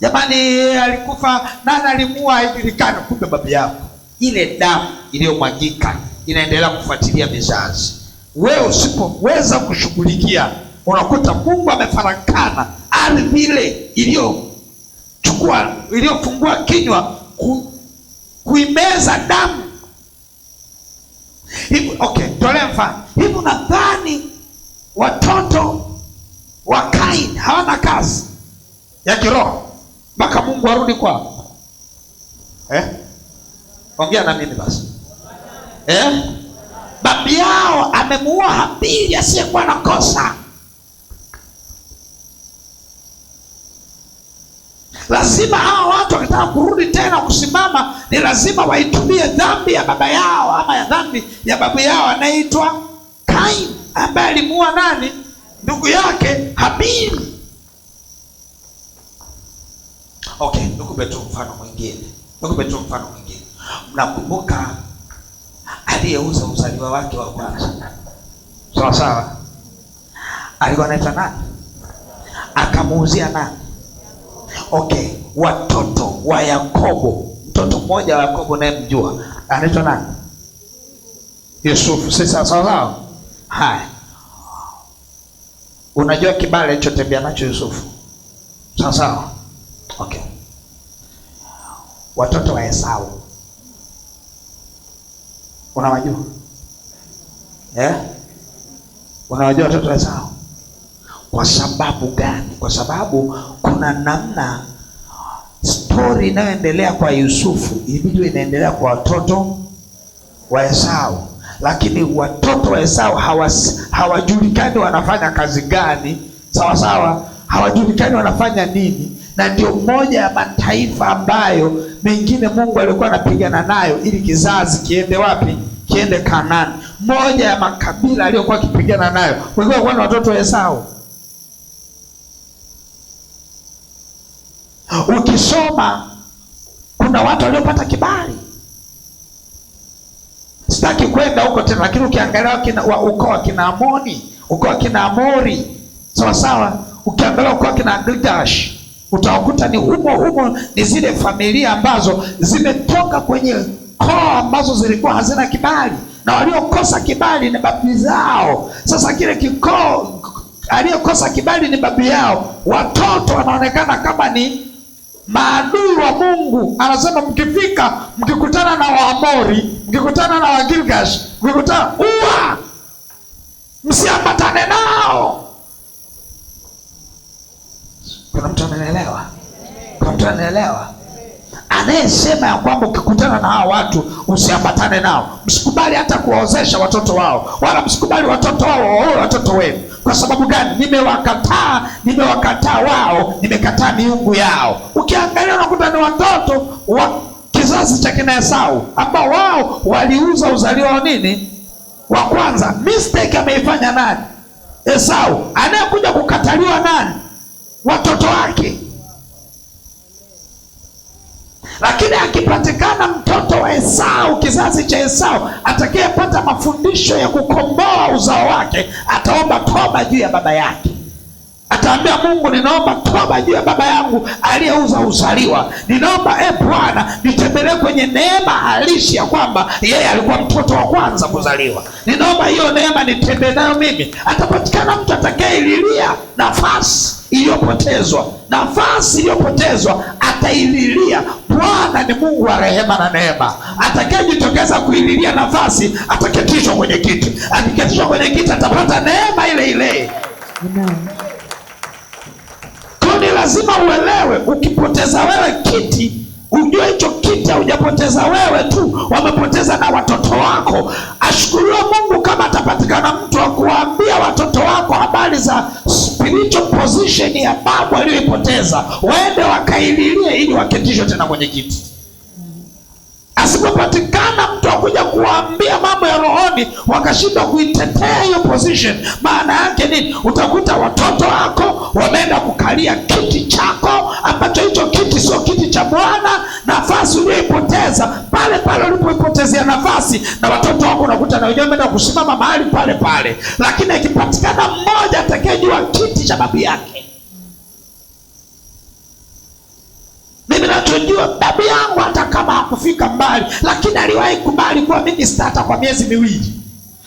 A: Jamani, alikufa nani alimuua haijulikani, kumbe babu yako. Ile damu iliyomwagika inaendelea kufuatilia vizazi. wewe usipoweza kushughulikia, unakuta Mungu amefarakana. Ardhi ile iliyofungua kinywa kuimeza damu. Hivi okay, tolea mfano. Hivi nadhani watoto wa Kaini hawana kazi ya kiroho mpaka Mungu arudi kwao? Ongea na mimi basi. Babu yao amemuua Habili asiyekuwa na kosa. Lazima hao watu wakitaka kurudi tena kusimama, ni lazima waitumie dhambi ya baba yao ama ya dhambi ya babu yao anaitwa Kaini, ambaye alimuua nani? Ndugu yake Habili. Okay, nikupe tu mfano mwingine. Mnakumbuka aliyeuza uzaliwa wake wa kwanza? Sawa sawa. Alikuwa anaitwa nani? Akamuuzia nani? Okay, watoto wa Yakobo. Mtoto mmoja wa Yakobo naye mjua anaitwa nani? Yusufu. Sasa sawa. Haya. Unajua kibali alichotembea nacho Yusufu? Sawa. Okay. Watoto wa Esau unawajua? Unawajua watoto wa Esau? Kwa sababu gani? Kwa sababu kuna namna story inayoendelea kwa Yusufu ilibidi inaendelea kwa watoto wa Esau, lakini watoto wa Esau hawajulikani wanafanya kazi gani. Sawa, hawajulikani wanafanya nini, na ndio moja ya mataifa ambayo mengine Mungu alikuwa anapigana nayo ili kizazi kiende wapi? Kiende Kanaani. Moja ya makabila aliyokuwa akipigana nayo walikuwa ni watoto wa Esau. Ukisoma kuna watu waliopata kibali. Sitaki kwenda huko tena, lakini ukiangalia ukoo wa kina Amoni, ukoo wa kina Amori, sawa, ukiangalia ukoo wa kina Gilgash, utakuta ni humo ni zile familia ambazo zimetoka kwenye koo ambazo zilikuwa hazina kibali, na waliokosa kibali ni babu zao. Sasa kile kikoo aliyokosa kibali ni babu yao, watoto wanaonekana kama ni maadui wa Mungu. Anasema mkikutana na Waamori, mkikutana na Wagilgash, mkikutana msiambatane nao. Kuna mtu anaelewa? Anayesema ya kwamba ukikutana na hao watu usiambatane nao, msikubali hata kuwaozesha watoto wao, wala msikubali watoto wao waoe watoto wenu. Kwa sababu gani? Nimewakataa wao, nimekataa miungu yao. Ukiangalia unakuta ni watoto wa kizazi cha kina Esau ambao wao waliuza uzalio nini wa kwanza. Mistake ameifanya nani? Esau. Anayekuja kukataliwa nani? Watoto wake. Lakini akipatikana mtoto wa Esau, kizazi cha Esau, atakayepata mafundisho ya kukomboa uzao wake, ataomba toba juu ya baba yake. Ataambia Mungu, ninaomba toba juu ya baba yangu aliyeuza uzaliwa. Ninaomba Bwana nitembelee kwenye neema halisi ya kwamba yeye alikuwa mtoto wa kwanza kuzaliwa. Ninaomba hiyo neema nitembee nayo mimi. Atapatikana mtu atakayelilia nafasi iliyopotezwa ataililia. Bwana ni Mungu wa rehema na neema. Atakayejitokeza kuililia nafasi ataketishwa kwenye kiti. Akiketishwa kwenye kiti atapata neema ile. Ni lazima uelewe, ukipoteza wewe kiti, ujue hicho kiti hujapoteza wewe tu, wamepoteza na watoto wako. Ashukuriwe Mungu kama atapatikana mtu wa kuambia watoto wako habari za spiritual position ya babu aliyoipoteza, waende wakaililie ili waketishwe tena kwenye kiti. Asipopatikana mtu akuja kuambia mambo ya rohoni wakashindwa kuitetea hiyo position, maana yake nini? Utakuta watoto wako wameenda kukalia kiti chako ambacho hicho kiti sio kiti cha Bwana. Nafasi uliyoipoteza pale ulipoipotezea nafasi, na watoto wako unakuta na wenyewe wameenda kusimama mahali pale. Lakini akipatikana mmoja atakayejua kiti cha babu yake. Mimi nachojua babu yangu hata kama hakufika mbali, lakini aliwahi kubali kuwa minister hata kwa miezi miwili.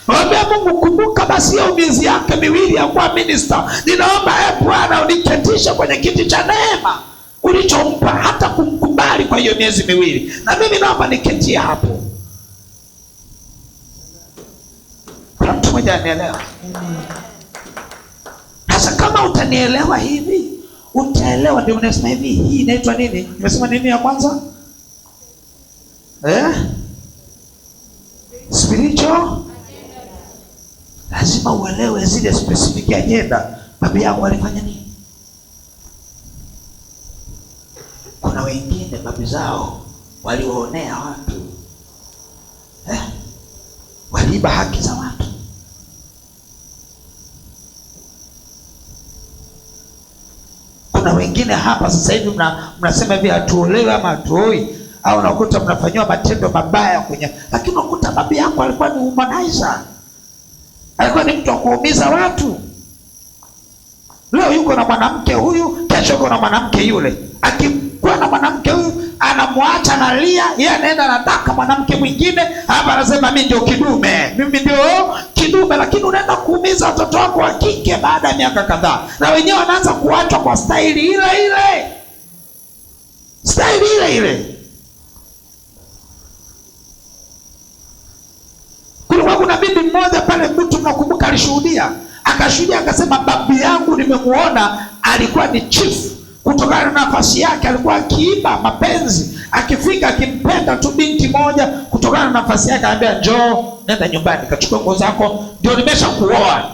A: Mwambie Mungu, kumbuka basi hiyo miezi yake miwili ya kuwa minister. Ninaomba Bwana uniketishe kwenye kiti cha neema ulichompa, hata kumkubali kwa hiyo miezi miwili. Na mimi naomba niketie hapo. Kuna mtu mmoja anielewa? Sasa kama utanielewa hivi, utaelewa. Ndio unasema hivi, hii inaitwa nini? Nimesema nini ya kwanza? Spiritual. Lazima uelewe zile specific agenda. Baba yangu alifanya nini? Kuna wengine babu zao waliwaonea watu, waliiba haki za watu. Kuna wengine hapa sasa hivi mnasema hivi hatuolewi ama hatuoi, au unakuta mnafanywa matendo mabaya kwenye, lakini unakuta babu yako alikuwa ni humanizer, alikuwa ni mtu wa kuumiza watu. Leo yuko na mwanamke huyu, kesho yuko na mwanamke yule. Akikuwa na mwanamke huyu anamwacha analia, yeye anaenda anataka mwanamke mwingine, hapa anasema mimi ndio kidume, mimi ndio kidume. Lakini unaenda kuumiza watoto wako wa kike baada ya miaka kadhaa, na wenyewe wanaanza kuachwa kwa staili ile ile, staili ile ile. Kuna bibi mmoja pale, mtu mnakumbuka, alishuhudia, akashuhudia akasema, babu yangu nimemuona alikuwa ni chief. Kutokana na nafasi yake alikuwa akiiba mapenzi, akifika akimpenda tu binti moja, kutokana na nafasi yake anambia, njoo nenda nyumbani kachukua nguo zako, ndio nimesha kuoa.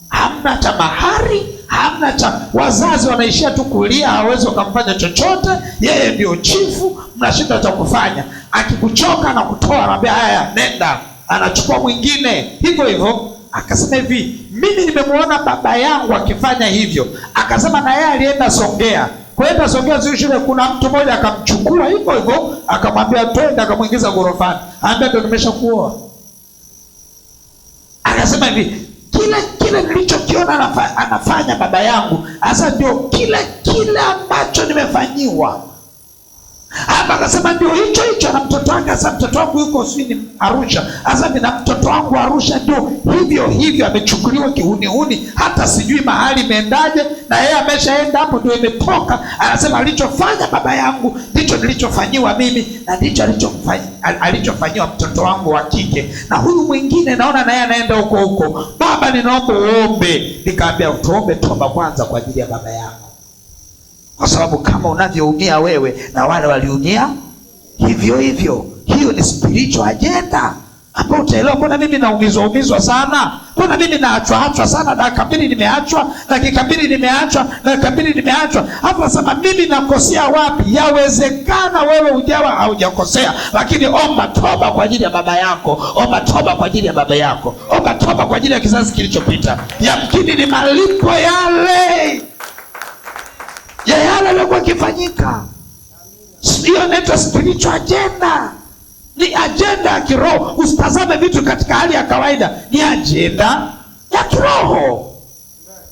A: Hamna cha mahari, hamna cha, wazazi wanaishia tu kulia, hawezi kumfanya chochote, yeye ndio chifu, mnashinda cha kufanya. Akikuchoka na kutoa anambia haya nenda, anachukua mwingine hivyo hivyo. Akasema hivi, mimi nimemuona baba yangu akifanya hivyo. Akasema na yeye alienda Songea. Kwenda Songea sio shule, kuna mtu mmoja akamchukua hivyo hivyo, akamwambia twende, akamuingiza gorofani. Anambia ndio nimeshakuoa. Akasema hivi, kile nilichokiona anafanya baba yangu, sasa ndio kile ambacho nimefanyiwa. Hapa akasema ndio hicho na mtoto wake. Sasa mtoto wangu yuko sini Arusha. Sasa na mtoto wangu Arusha ndio hivyo amechukuliwa kihuni, hata sijui mahali imeendaje, na yeye ameshaenda hapo, ndio imetoka. Anasema alichofanya baba yangu ndicho nilichofanyiwa mimi, na ndicho alichofanyiwa mtoto wangu wa kike. Na huyu mwingine naona naye anaenda huko. Baba, ninaomba uombe. Nikamwambia tuombe toba kwanza kwa ajili ya baba yako, kwa sababu kama unavyoumia wewe na wale waliumia hivyo hivyo. Hiyo ni spiritual agenda. Hapo utaelewa mbona mimi naumizwa sana, mbona mimi naachwa sana, dakika mbili nimeachwa, dakika mbili nimeachwa. Hapo sema mimi nakosea wapi? Yawezekana wewe ujawa haujakosea, lakini omba toba kwa ajili ya baba yako, omba toba kwa ajili ya baba yako, omba toba kwa ajili ya kizazi kilichopita. Yamkini ni malipo yale yalikuwa kifanyika. Hiyo inaitwa spiritual agenda. Ni agenda ya kiroho. Usitazame vitu katika hali ya kawaida, ni agenda ya kiroho.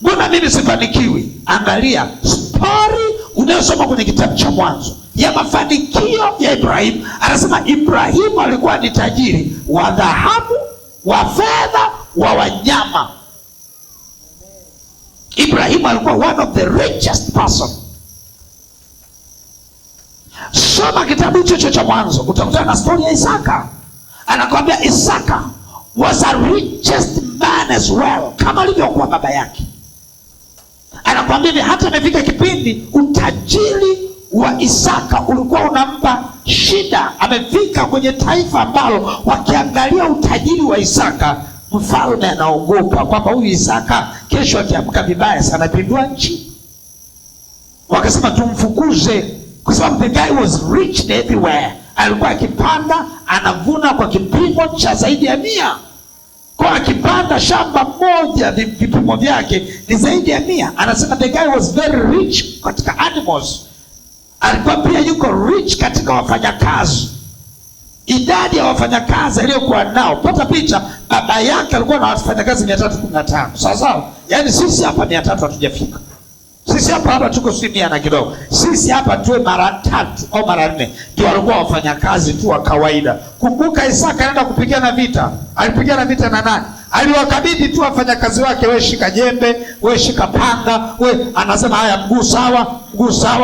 A: Mbona mimi sifanikiwi? Angalia story unayosoma kwenye kitabu cha Mwanzo ya mafanikio ya Ibrahimu. Anasema Ibrahimu alikuwa ni tajiri wa dhahabu, wa fedha, wa wanyama. Ibrahimu alikuwa one of the richest person. Soma kitabu hicho cha Mwanzo, utakutana na story ya Isaka. Anakuambia Isaka was a richest man as well, kama alivyokuwa baba yake. Anakuambia hata imefika kipindi utajiri wa Isaka ulikuwa unampa shida. Amefika kwenye taifa ambalo wakiangalia utajiri wa Isaka, mfalme anaogopa kwamba huyu Isaka kesho akiamka vibaya sana pindua nchi. Wakasema tumfukuze, kwa sababu the guy was rich everywhere. Alikuwa akipanda anavuna kwa kipimo cha zaidi ya 100. Kwa akipanda shamba moja vipimo vyake ni zaidi ya 100. Anasema the guy was very rich katika animals. Alikuwa pia yuko rich katika wafanyakazi. Idadi ya wafanyakazi aliyokuwa nao, pata picha, baba yake alikuwa na wafanyakazi 315. Sawa sawa? Yaani sisi hapa 300 hatujafika. Sisi hapa tuko 100 na kidogo. Sisi hapa tuwe mara 3 au mara 4 ndio walikuwa wafanyakazi tu wa kawaida. Kumbuka Isaka anaenda kupigana vita. Alipigana vita na nani? Aliwakabidhi tu wafanyakazi wake, wewe shika jembe, wewe shika panga, wewe anasema haya, mguu sawa,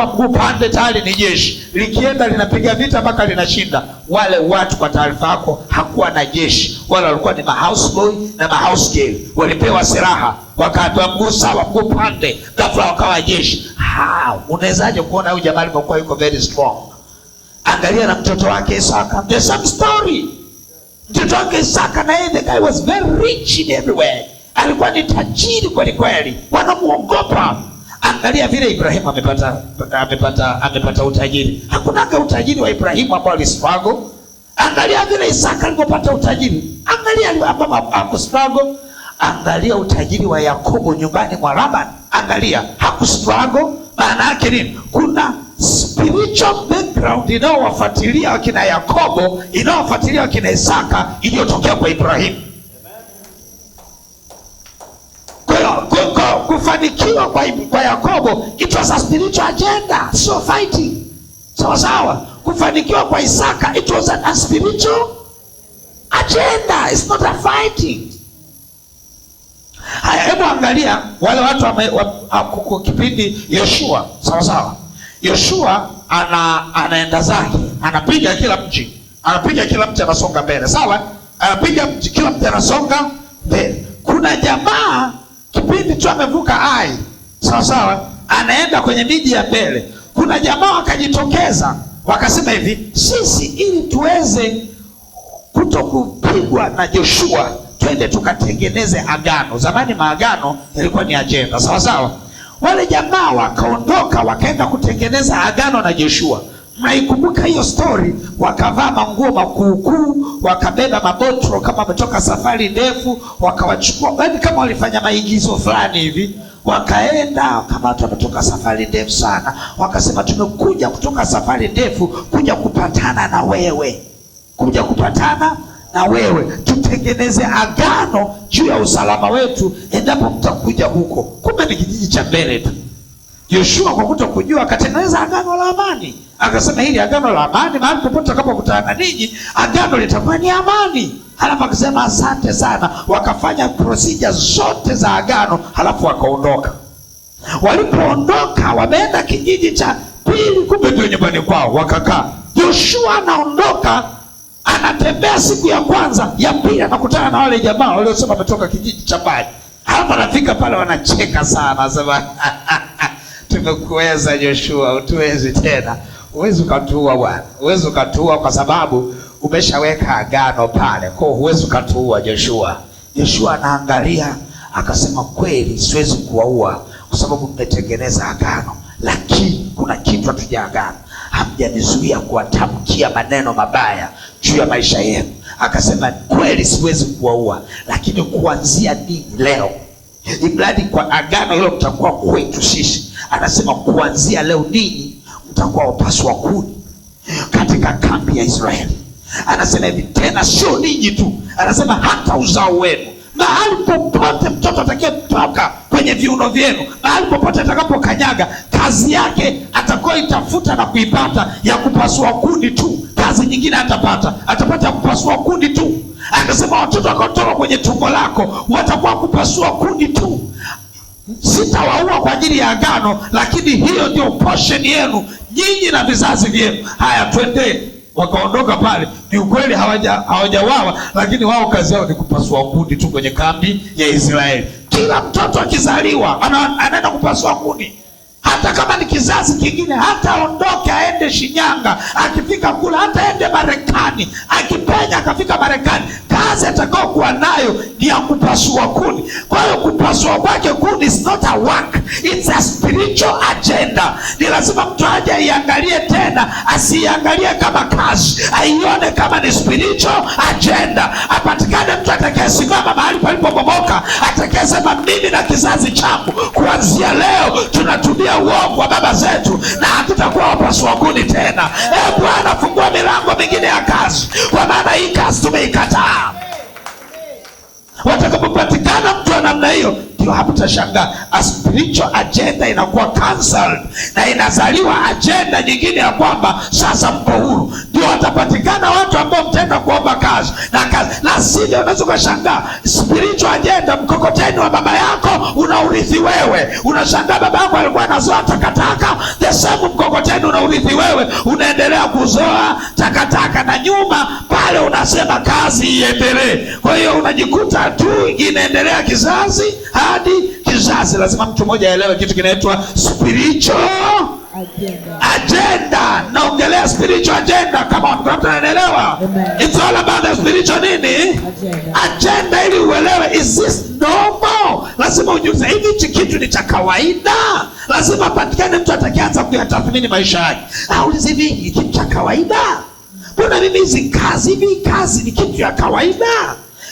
A: mguu pande, tayari ni jeshi. Likienda linapiga vita mpaka linashinda. Wale watu, kwa taarifa yako, hakuwa na jeshi. Wale walikuwa ni mahouseboy na mahousegirl. Walipewa silaha, wakapewa mguu sawa, mguu pande, ghafla wakawa jeshi. Unawezaje kuona huyu jamaa alikuwa yuko very strong? Angalia na mtoto wake Isaka, the same story. Mtoto wake Isaka na yeye, the guy was very rich in everywhere. Alikuwa ni tajiri kweli kweli, wanamuogopa. Angalia vile Ibrahimu amepata utajiri. Hakunaga utajiri wa Ibrahimu ambao alistruggle. Angalia vile Isaka alipopata utajiri. Angalia ambao hakustruggle. Angalia utajiri wa Yakobo nyumbani mwa Laban. Angalia, hakustruggle. Maana yake nini? Kuna spiritual background inayowafuatilia wakina Yakobo, inayowafuatilia wakina Isaka, iliyotokea kwa Ibrahimu. Kufanikiwa kwa Yakobo, it was a spiritual agenda, so fighting. Sawa. Kufanikiwa kwa Isaka, it was a spiritual agenda, it's not a fighting. Haya, hebu angalia wale watu kipindi Yoshua. Sawa. Yoshua anaenda zake, anapiga kila mji, anasonga mbele. Sawa, anapiga mji, kila mji anasonga mbele. Kuna jamaa kipindi tu amevuka Ai, sawa, anaenda kwenye miji ya mbele. Kuna jamaa wakajitokeza, wakasema hivi, sisi ili tuweze kutokupigwa na Joshua, twende tukatengeneze agano. Zamani maagano yalikuwa ni agenda, sawa. Wale jamaa wakaondoka, wakaenda kutengeneza agano na Joshua. Mnaikumbuka hiyo story? Wakavaa manguo makuukuu, wakabeba mabotro kama wametoka safari ndefu, wakawachukua, yaani kama walifanya maigizo fulani hivi. Wakaenda kama watu wametoka safari ndefu sana, wakasema tumekuja kutoka safari ndefu kuja kupatana na wewe, tutengeneze agano juu ya usalama wetu endapo mtakuja huko. Kumbe ni kijiji cha mbele tu. Yoshua kwa kutokujua akatengeneza agano la amani. Akasema hili agano la amani, mahali popote tutakapokutana na ninyi, agano litakuwa ni amani. Halafu akasema asante sana. Wakafanya procedure zote za agano, halafu wakaondoka. Walipoondoka, wameenda kijiji cha pili, kumbe ndio nyumbani kwao, wakakaa. Yoshua anaondoka, anatembea siku ya kwanza, ya pili anakutana na wale jamaa waliosema wametoka kijiji cha mbali. Halafu anafika pale, wanacheka sana, anasema tumekuweza Joshua, utuwezi tena. Huwezi ukatuua bwana, huwezi ukatuua kwa sababu umeshaweka agano pale, kwa huwezi ukatuua Joshua. Joshua anaangalia akasema, kweli siwezi kuwaua kwa sababu mmetengeneza agano, lakini kuna kitu hatujaagana. Hamjanizuia kuwatamkia maneno mabaya juu ya maisha yenu. Akasema kweli siwezi kuwaua, lakini kuanzia ninyi leo, imradi kwa agano hilo mtakuwa kwetu sisi. Anasema kuanzia leo ninyi mtakuwa wapaswa kuni katika kambi ya Israeli. Anasema hivi, tena sio ninyi tu, anasema hata uzao wenu. Mahali popote mtoto atakayetoka kwenye viuno vyenu, mahali popote atakapokanyaga, kazi yake atakuwa itafuta na kuipata ya kupasua kuni tu. Kazi nyingine atapata ya kupasua kuni tu. Akasema watoto wakaotoka kwenye tumbo lako watakuwa kupasua kuni tu. Sitawaua kwa ajili ya agano, lakini hiyo ndio portion yenu nyinyi na vizazi vyenu. Haya, twende. Wakaondoka pale. Ni ukweli hawajawawa, lakini wao kazi yao ni kupasua kuni tu kwenye kambi ya Israeli. Kila mtoto akizaliwa anaenda kupasua kuni. Hata kama ni kizazi kingine, hata aondoke aende Shinyanga, akifika kula, hata aende Marekani, akipenya akafika Marekani, kazi atakao kuwa nayo ni ya kupasua kuni. Kwa hiyo kupasua kwake kuni is not a work, it's a spiritual agenda. Ni lazima mtu aje aiangalie tena, asiangalie kama kazi, aione kama ni spiritual agenda. Apatikane mtu atakayesimama mahali palipobomoka, atakayesema mimi na kizazi changu kuanzia leo tunatumia uongo wa baba zetu na hatutakuwa wapasua kuni tena. Bwana, fungua milango mingine ya kazi, kwa maana hii kazi tumeikataa. Watakapopatikana mtu wa namna hiyo, ndio hapo utashangaa a spiritual agenda inakuwa cancelled na inazaliwa agenda nyingine ya kwamba sasa mko huru. Ndio watapatikana watu ambao mtaenda kuomba kazi na kazi, na sivyo unaweza kushangaa spiritual agenda, mkokoteni wa baba yako unaurithi wewe. Unashangaa baba yako alikuwa anazoa takataka, the same mkokoteni unaurithi wewe, unaendelea kuzoa takataka, na nyuma pale unasema kazi iendelee. Kwa hiyo unajikuta tu inaendelea kizazi hadi kizazi. Lazima mtu mmoja aelewe kitu kinaitwa spiritual agenda. Naongelea spiritual agenda, kama mtu anaelewa. It's all about the spiritual nini? Agenda, ili uelewe is this normal. Lazima ujiulize, hivi kitu ni cha kawaida? Lazima patikane mtu atakayeanza kuyatathmini maisha yake. Aulize, hivi ni kitu cha kawaida? Mbona mimi hizi kazi ni kitu ya kawaida?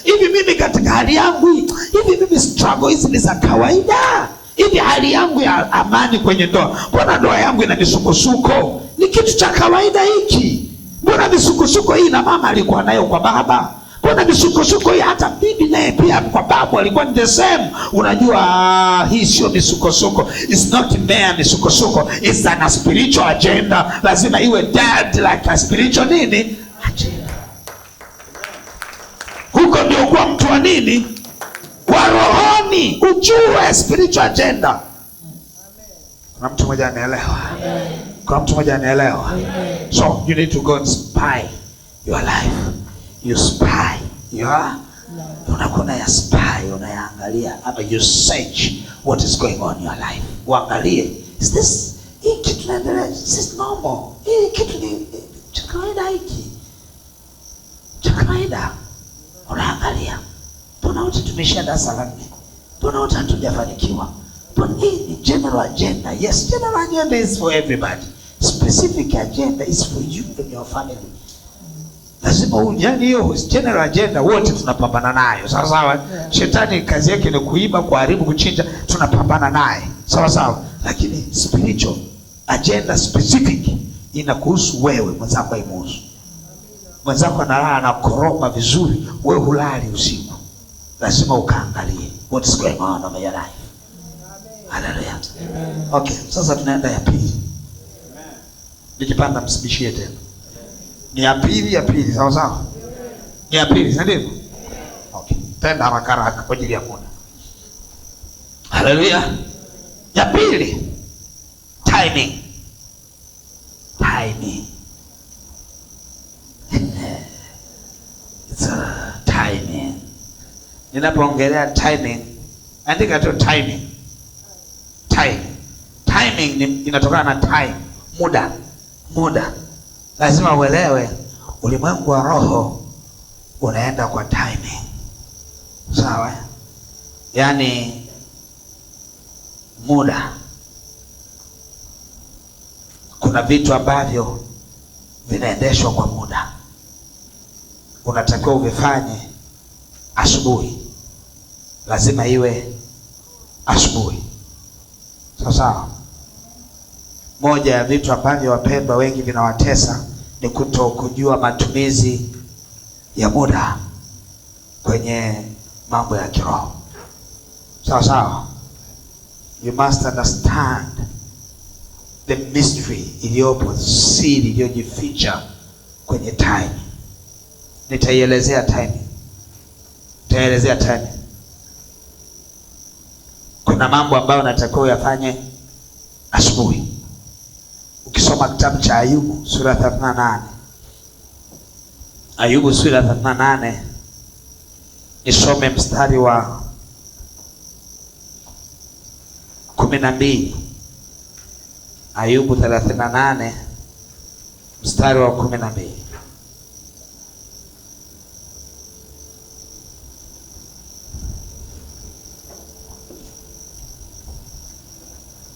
A: Hivi mimi katika hali yangu hivi mimi struggle hizi ni za kawaida? Hivi hali yangu ya amani kwenye ndoa, mbona ndoa yangu ina misukosuko? Ni kitu cha kawaida hiki? Mbona misukosuko hii na mama alikuwa nayo kwa baba? Mbona misukosuko hii hata bibi naye pia kwa babu alikuwa ni the same? Unajua hii sio misukosuko. It's not mere misukosuko. It's an spiritual agenda. Lazima iwe dead like a spiritual nini? Agenda. Huko ndio kuwa mtu wa nini? Wa rohoni. Ujue spiritual agenda. Kuna mtu mmoja anaelewa? Kuna mtu mmoja anaelewa? So you need to go and spy your life. You spy your unakuna ya spy, unayaangalia, ama you search what is going on in your life. Uangalie, is this hii kitu naendelea? Is this normal? Hii kitu ni cha kawaida hiki? Cha kawaida. Unaangalia, mbona wote tumeshia darasa la 4? Mbona wote hatujafanikiwa? Mbona hii ni general agenda? Yes, general agenda is for everybody. Specific agenda is for you and your family. Lazima ujani hiyo general agenda wote tunapambana nayo. Sawa sawa. Yeah. Shetani kazi yake ni kuiba, kuharibu, kuchinja, tunapambana naye. Sawa sawa. Lakini spiritual agenda specific inakuhusu wewe, mwenzako haimuhusu. Mwenzako analala na koroma vizuri, wewe hulali usiku. Lazima ukaangalie what is going on in your life. Hallelujah. Okay, sasa tunaenda ya pili. Nikipanda msibishie tena. Ni ya pili, sawa sawa? Ni ya pili, si ndio? Okay. Tenda haraka kwa ajili ya muda. Hallelujah. Ya pili, timing. It's a timing. Ninapoongelea timing, andika tu timing. Timing inatokana na time, muda. Lazima uelewe ulimwengu wa roho unaenda kwa timing. Sawa? Yaani muda. Kuna vitu ambavyo vinaendeshwa kwa muda. Unatakiwa uvifanye asubuhi. Lazima iwe asubuhi. Sawa? Moja ya vitu ambavyo wapendwa wengi vinawatesa ni kutokujua matumizi ya muda kwenye mambo ya kiroho. Sawa? You must understand the mystery iliyopo, siri iliyojificha kwenye time. Nitaielezea time. Kuna mambo ambayo natakiwa uyafanye asubuhi. Ukisoma kitabu cha Ayubu sura 38. Ayubu sura 38. Nisome mstari wa 12. Ayubu 38 mstari wa 12.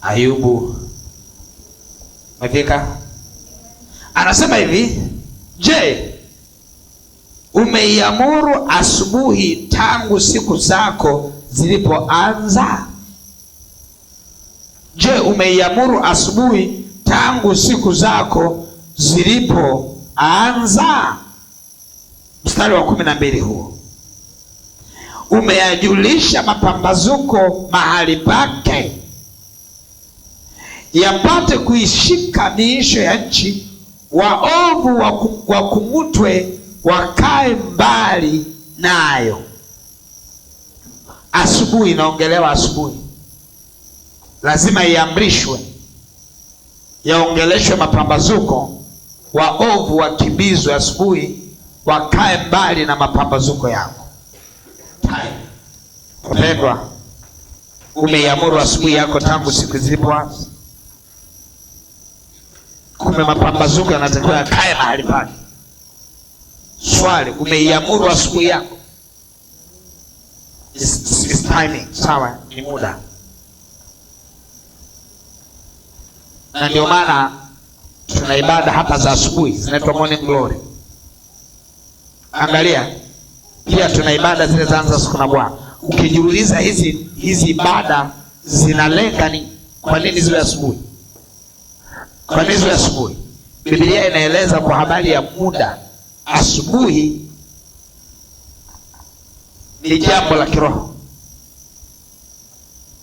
A: Ayubu mafika anasema hivi, je, umeiamuru asubuhi tangu siku zako zilipoanza? Je, umeiamuru asubuhi tangu siku zako zilipoanza? Mstari wa 12 huo. umeyajulisha mapambazuko mahali pake, yapate kuishika miisho ya nchi. Waovu wakung'utwe, wakae mbali nayo. Asubuhi inaongelewa, asubuhi lazima iamrishwe, yaongeleshwe mapambazuko. Waovu wakimbizwe asubuhi, wakae mbali na mapambazuko yako. Mpendwa, umeiamuru asubuhi yako tangu siku zilipoanza. Kumbe mapambazuko yanatakiwa yakae mahali pake. Swali, umeiamuru asubuhi yako? It's timing. Sawa, ni muda. Na ndio maana tuna ibada hapa za asubuhi zinaitwa morning glory. Angalia, pia tuna ibada zile zaanza siku na Bwana. Ukijiuliza hizi ibada zinalenga ni kwa nini ziwe asubuhi? Kwa nini ziwe asubuhi? Biblia inaeleza kwa habari ya muda. Asubuhi ni jambo la kiroho.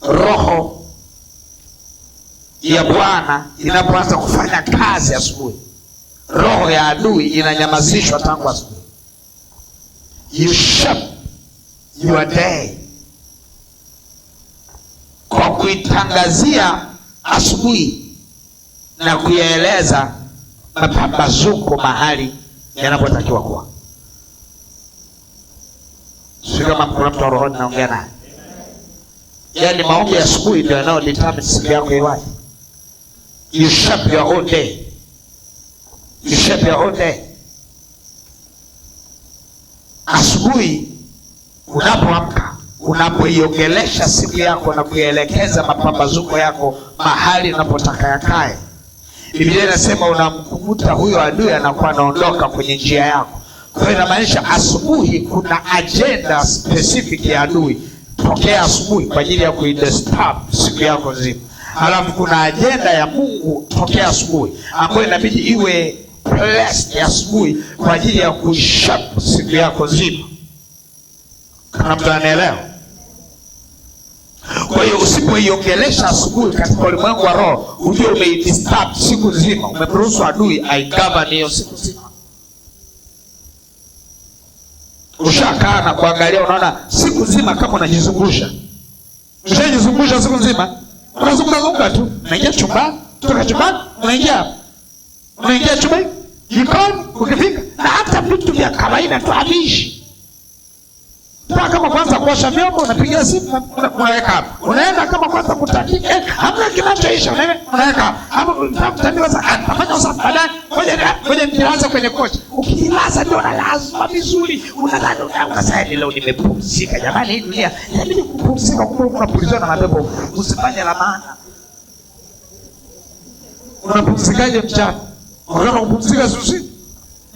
A: Roho ya Bwana inapoanza kufanya kazi asubuhi, roho ya adui inanyamazishwa tangu asubuhi. You shape your day kwa kuitangazia asubuhi na kuyaeleza mapambazuko mahali yanapotakiwa kuwa. Sio kama kuna mtu roho naongea naye. Yaani maombi ya asubuhi ndio yanao determine siku yako iwaje. You shape your whole day. You shape your whole day. Asubuhi unapoamka, unapoiongelesha siku yako na kuielekeza mapambazuko yako mahali unapotaka yakae. Biblia inasema unamkuta huyo adui anakuwa anaondoka kwenye njia yako. Kwa hiyo inamaanisha asubuhi kuna agenda specific ya adui tokea asubuhi kwa ajili ya kuidisturb siku yako nzima. Halafu kuna agenda ya Mungu tokea asubuhi ambayo inabidi iwe blessed ya asubuhi kwa ajili ya kuishape siku yako nzima. Kama mtu anaelewa? Kwa hiyo usipoiongelesha asubuhi katika ulimwengu wa roho, ujue umeidisturb siku nzima, umeruhusu adui aigovern hiyo siku nzima. Ushakaa na kuangalia, unaona siku nzima kama unajizungusha. Ushajizungusha siku nzima, unazunguka tu. Unaingia chumbani, toka chumbani, unaingia chumbani, jikoni, ukifika, na hata vitu vya kawaida tu haviishi. Kama kwanza kuosha vyombo, unapiga simu, unaweka hapa. Unaenda kama kwanza kutandika, hamna kinachoisha, unaweka hapa. Hapo unatandika sasa, atafanya usafi baadaye. Ngoja nilaze kwenye kochi. Ukilaza ndio unalazwa vizuri. Unadhani unasema leo nimepumzika. Jamani, hii dunia inabidi kupumzika, unapulizwa na mapepo. Usifanye la maana. Unapumzikaje mchana? Unataka kupumzika usiku?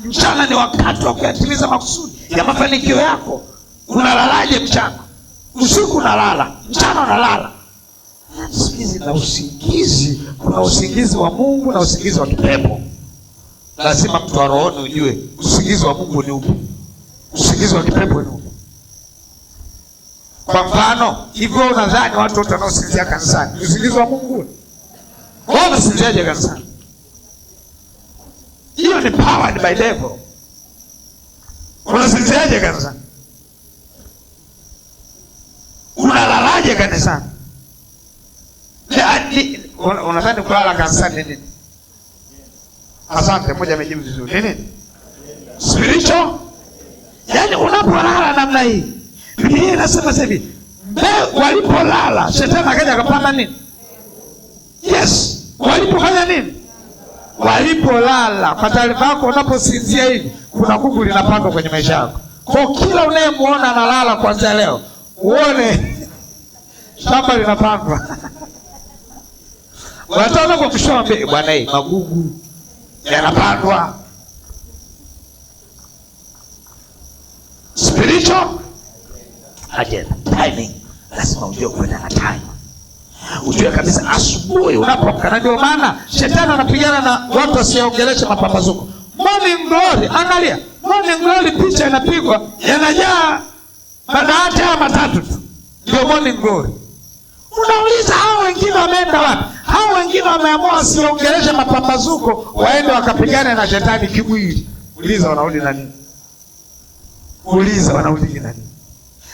A: Mchana ni wakati wa kuyatimiza makusudi ya mafanikio yako. Unalalaje mchana? Usiku unalala, mchana unalala. Usingizi na usingizi, kuna usingizi wa Mungu na usingizi wa kipepo. Lazima mtu wa rohoni ujue usingizi wa Mungu ni upi, usingizi wa kipepo ni upi. Kwa mfano, hivyo unadhani watu wote wanaosinzia kanisani usingizi wa Mungu? Wao wanasinziaje kanisani? Hiyo ni powered by devil. Unasinziaje kanisani? Unalalaje kanisani? Unadhani kulala kanisani nini? Asante, moja amejibu vizuri. Nini? Spiritual? Yaani unapolala namna hii, Biblia inasema hivi, walipolala shetani akaja akapanda nini? Yes, walipofanya nini? Walipolala. Kwa taarifa yako, unaposinzia hivi, kuna gugu linapandwa kwenye maisha yako. Kwa kila unayemuona analala kuanzia leo, uone shamba linapandwa. Wataona kwa kushombe, bwana magugu yanapandwa. Spiritual agenda, timing. Lazima ujue kwenda na time. Ujue kabisa asubuhi unapoamka. Na ndio maana shetani anapigana na watu wasioongelesha mapambazuko. Morning glory, angalia. Morning glory picha inapigwa, yanajaa Madawati haya matatu tu ndio Morning Glory. Unauliza hao wengine wameenda wapi? Hao wengine wameamua wasiongeleshe mapambazuko, waende wakapigane na shetani kimwili. Uliza wanarudi na nini? Uliza wanarudi na nini?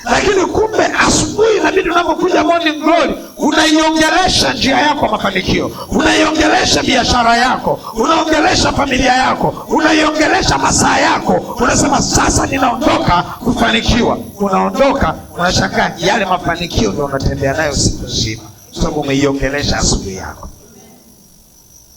A: Lakini kumbe asubuhi inabidi unapokuja Morning Glory unaiongelesha njia yako mafanikio, unaiongelesha biashara yako, unaongelesha familia yako, unaiongelesha masaa yako. Unasema sasa ninaondoka kufanikiwa. Unaondoka unashangaa yale mafanikio ndio unatembea nayo siku nzima, sababu umeiongelesha asubuhi yako.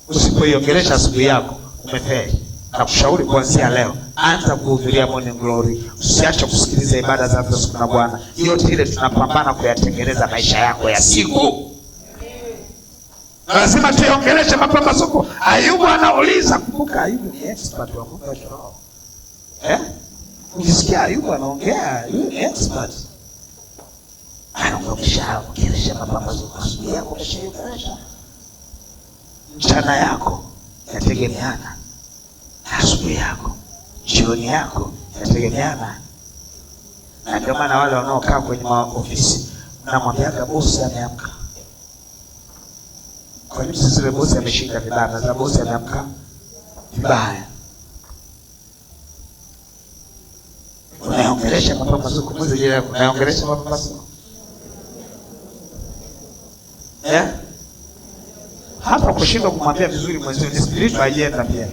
A: Usipoiongelesha asubuhi yako umefeli. Na kushauri kuanzia leo, anza kuhudhuria Morning Glory. Usiache kusikiliza ibada za siku na Bwana. Yote ile tunapambana kuyatengeneza maisha yako ya siku. Lazima tuiongeleshe mapambazuko. Ayubu anauliza, kumbuka Ayubu ni expert wa mambo ya kiroho. Ukisikia Ayubu anaongea, yeye ni expert. Anaongelesha mapambazuko. Asubuhi yako umeshaiongelesha. Mchana yako yategemeana asubuhi yako, jioni yako yategemeana. Na ndio maana wale wanaokaa kwenye ofisi mnamwambiaga bosi ameamka. Kwa nini sisi bosi ameshinda vibaya na za bosi ameamka vibaya? Unaongelesha mapambazuko mwezi jana, unaongelesha mapambazuko. Hata kushindwa kumwambia vizuri mwezi ni spiritual agenda pia.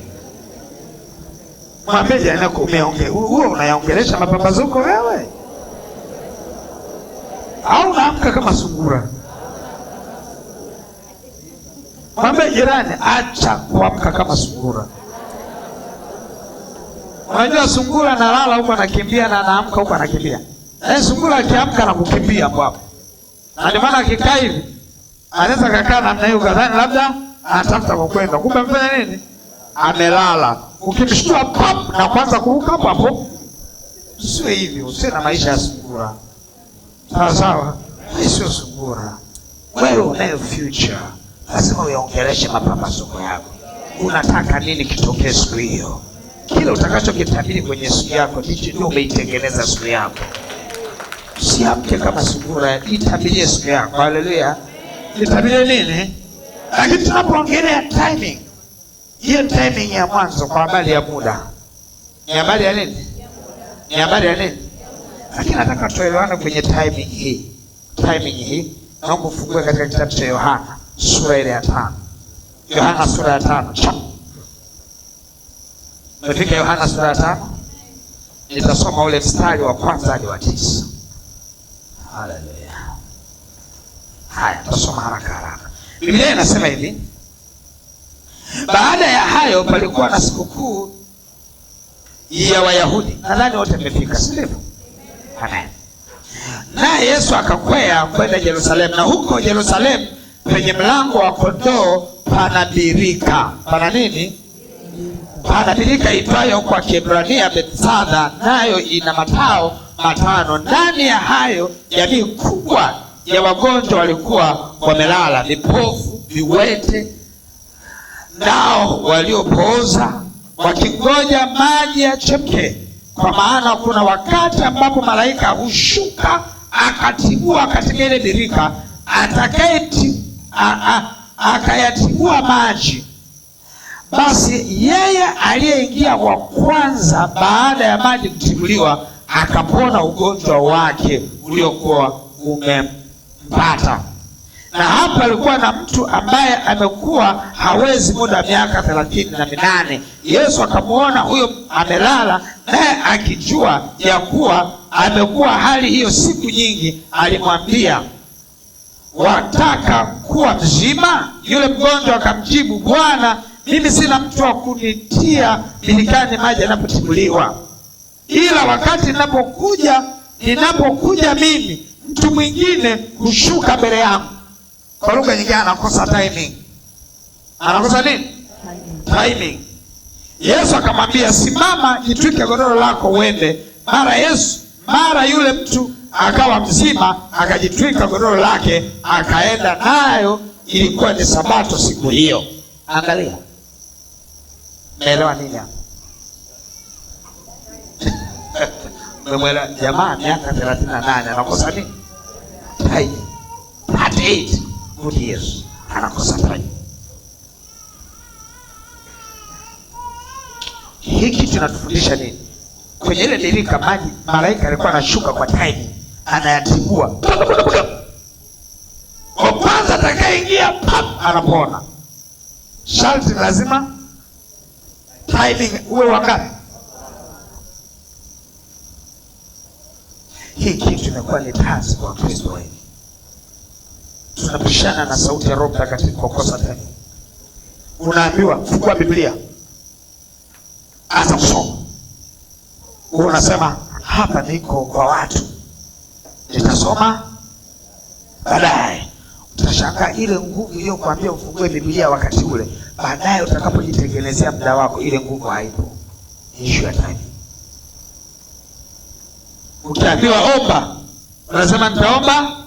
A: Mwambie jana umeongea, wewe unaiongelesha mapambazuko wewe? Au unaamka kama sungura? Mwambie jirani acha kuamka kama sungura. Unajua sungura analala huko anakimbia na anaamka huko anakimbia. Sungura akiamka na kukimbia hapo. Na ndio maana akikaa hivi anaweza kukaa namna hiyo kadhani labda anatafuta kwa kwenda. Kumbe amefanya nini? Amelala. Ukimshtua pop na kwanza kuruka hapo hapo. Sio hivyo, usiwe na maisha ya sungura. Sawa sawa? Sio sungura. Wewe unayo future. Lazima uyaongeleshe mapambazuko yako. Unataka nini kitokee siku hiyo? Kile utakachokitabiri kwenye siku yako ndicho ndio umeitengeneza siku yako. Usiamke kama sungura, itabirie siku yako. Haleluya. Itabirie nini? Lakini tunapoongelea timing, hiyo timing ya mwanzo kwa habari ya muda. Ni habari ya nini? Ni habari ya nini? Lakini nataka tuelewane kwenye timing hii. Timing hii, naomba ufungue katika kitabu cha Yohana, sura ile ya 5. Yohana sura ya 5. Nafika Yohana sura ya 5. Nitasoma ule mstari wa kwanza hadi wa 9. Haleluya. Haya, tutasoma haraka. Biblia inasema hivi: baada ya hayo palikuwa na sikukuu ya Wayahudi. Nadhani wote mmefika, si ndivyo? Amen. Na Yesu akakwea kwenda Yerusalemu, na huko Yerusalemu penye mlango wa kondoo pana birika. Pana nini? Pana birika itwayo kwa Kiebrania Bethesda, nayo ina matao 5. Ndani ya hayo jamii kubwa ya wagonjwa walikuwa wamelala, vipofu, viwete, nao waliopooza, wakingoja maji yachemke. Kwa maana kuna wakati ambapo malaika hushuka akatibua katika ile birika, akayatibua maji. Basi yeye aliyeingia wa kwanza baada ya maji kutibuliwa akapona ugonjwa wake uliokuwa umempata. Na hapa alikuwa na mtu ambaye amekuwa hawezi muda wa miaka 38. Yesu akamwona huyo amelala, naye akijua ya kuwa amekuwa hali hiyo siku nyingi, alimwambia, wataka kuwa mzima? Yule mgonjwa akamjibu, Bwana, mimi sina mtu wa kunitia birikani maji yanapotibuliwa, ila wakati ninapokuja mimi, mtu mwingine hushuka mbele yangu. Kwa lugha nyingine anakosa timing. Anakosa nini? Timing. Yesu akamwambia, simama, jitwike godoro lako uende. Mara yule mtu akawa mzima, akajitwika godoro lake akaenda, nayo ilikuwa ni Sabato siku hiyo. Angalia. Naelewa nini hapa? Umemwelewa? Jamaa miaka 38 anakosa nini? Time. 38 good years anakosa time. Hiki tunatufundisha nini? Kwenye ile dirika maji, malaika alikuwa anashuka kwa time, anayatibua. Kwa kwanza atakayeingia anapona. Sharti lazima timing uwe wangapi? Hii kitu inakuwa ni kazi kwa Kristo wengi. Tunapishana na sauti ya Roho Mtakatifu kwa kosa tani. Unaambiwa fungua Biblia, anza kusoma. Unasema hapa niko kwa watu, nitasoma baadaye. Utashangaa ile nguvu iliyokuambia ufungue Biblia wakati ule, baadaye utakapojitengenezea muda wako ile nguvu haipo. Issue ya time. Ukiambiwa omba, unasema nitaomba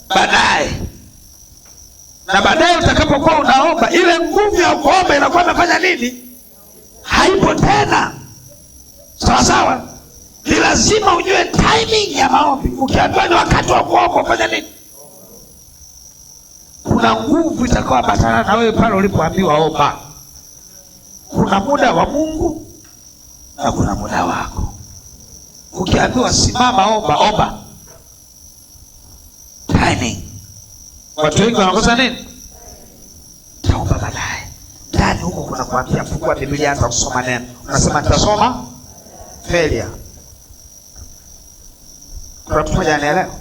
A: baadaye. Na baadaye utakapokuwa unaomba, ile nguvu ya kuomba inakuwa inafanya nini? Haipo tena. Sawa sawa? Ni lazima ujue timing ya maombi. Ukiambiwa ni wakati wa kuomba, fanya nini? Kuna nguvu itakayoambatana na wewe pale ulipoambiwa omba. Kuna muda wa Mungu na kuna muda wako. Ukiambiwa simama omba, omba. Timing. Watu wengi wanakosa nini? Taomba baadaye. Ndani huko kuna kuambia fungua Biblia, anza kusoma neno. Unasema nitasoma failure. Kuna mtu mmoja anaelewa?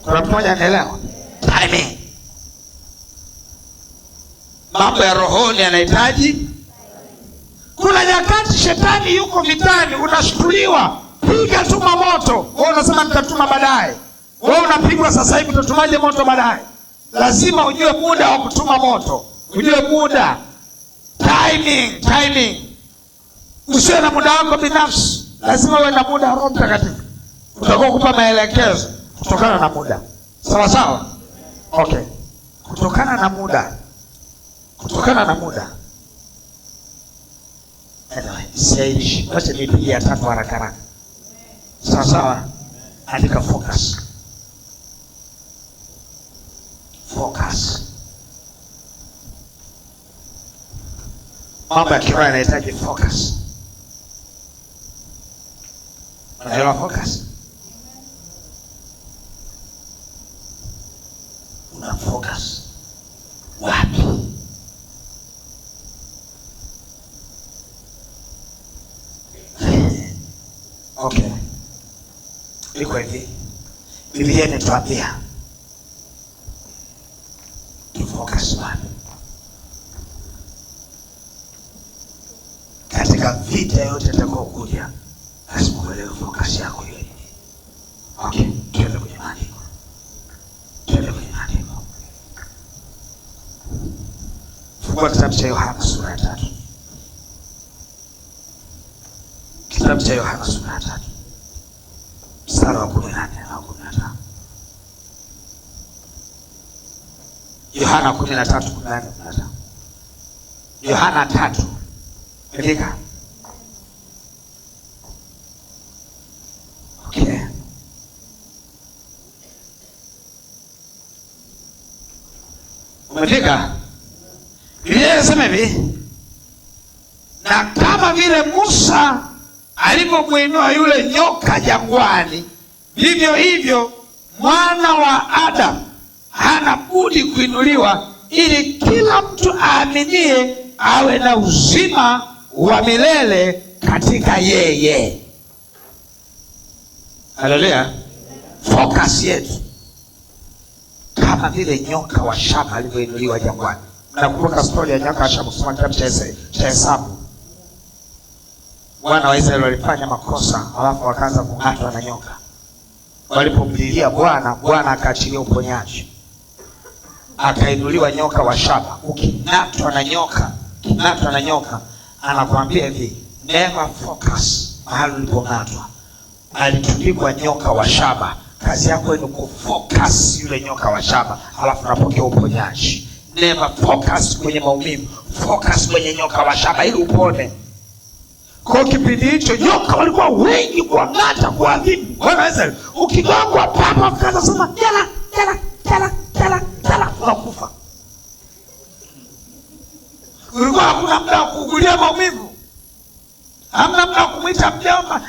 A: Kuna mtu mmoja anaelewa? Timing. Mambo ya rohoni yanahitaji. Kuna nyakati shetani yuko vitani, unashtuliwa, piga tuma moto. Wewe unasema nitatuma baadaye. Wewe unapigwa sasa hivi, utatumaje moto baadaye? Lazima ujue muda wa kutuma moto. Ujue muda. Timing. Usiwe na muda wako binafsi. Lazima uwe na muda wa Roho Mtakatifu. Utakuwa kupa maelekezo kutokana na muda. Sawa sawa? Okay. Kutokana na muda. Anyway, siaishi. Wacha nipigie ya 3 haraka haraka. Sawa sawa? Andika focus. Mambo ya kiroho yanahitaji focus. Unaelewa focus? Una focus wapi? Okay. Iko hivi. Biblia inatuambia focus wapi? Katika vita yote itakayokuja, lazima uelewe focus yako hiyo. Okay, twende kwenye maandiko. Fungua kitabu cha Yohana sura ya 3. Kitabu cha Yohana sura ya 3. Mstari wa 18 na 15. Yohana 13:18. Yohana 3. Andika. Okay. Umefika? Biblia inasema hivi, na kama vile Musa alipomuinua yule nyoka jangwani, vivyo hivyo mwana wa Adamu hana budi kuinuliwa, ili kila mtu aaminie awe na uzima wa milele katika yeye. Haleluya. Focus yetu kama vile nyoka wa shaba alivyoinuliwa jangwani. Nakumbuka story ya nyoka wa shaba kusoma kitabu cha Hesabu. Wana wa Israeli walifanya makosa, alafu wakaanza kung'atwa na nyoka. Walipomlilia Bwana, Bwana akaachilia uponyaji. Akainuliwa nyoka wa shaba. Uking'atwa na nyoka, anakuambia hivi, never focus mahali ulipong'atwa. Alitundikwa nyoka wa shaba. Kazi yako ni kufocus yule nyoka wa shaba, alafu unapokea uponyaji. Never focus kwenye maumivu, focus kwenye nyoka wa shaba ili upone. Kwa kipindi hicho nyoka walikuwa wengi kuangata kuadhibu. Wanaweza ukigongwa papa kaza sema jala unakufa. Ulikuwa hakuna muda wa kuugulia maumivu. Hamna muda wa kumwita mjomba,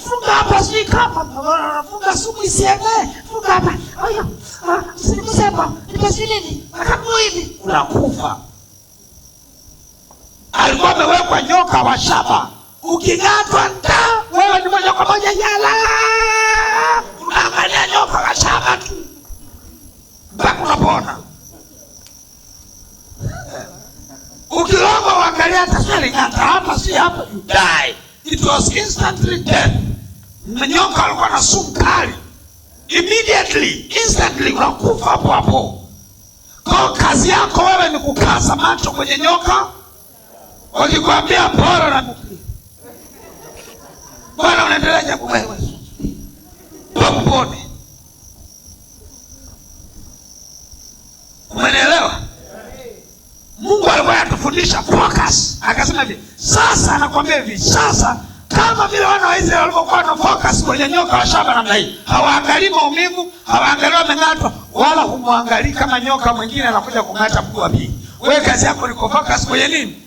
A: funga hapa sijui kama, funga sumu isienee, funga hapa. Ayo, usikusema, nikasilini, akamu hivi, unakufa. Alikuwa amewekwa nyoka wa shaba. Uking'atwa wewe ni moja kwa moja jala. Unaangalia nyoka wa shaba tu mpaka unapona. Ukilogwa uangalia taswali ng'ata hapa si hapa, you die. It was instantly death. Nyoka alikuwa na sumu kali. Immediately, instantly unakufa hapo hapo. Kwa kazi yako wewe ni kukaza macho kwenye nyoka. Wakikwambia bora na mkuu, bwana unaendelea wewe pone. Umeelewa? Mungu alikuwa anatufundisha focus. Akasema hivi, sasa anakuambia hivi, sasa kama vile wana wa Israeli walivyokuwa na focus kwenye nyoka wa shaba namna hii, hawaangalii maumivu, hawaangalii wameng'atwa, wala humwangalii kama nyoka mwingine anakuja kung'ata mguu wa pili. Wewe kazi yako ni kufocus kwenye nini?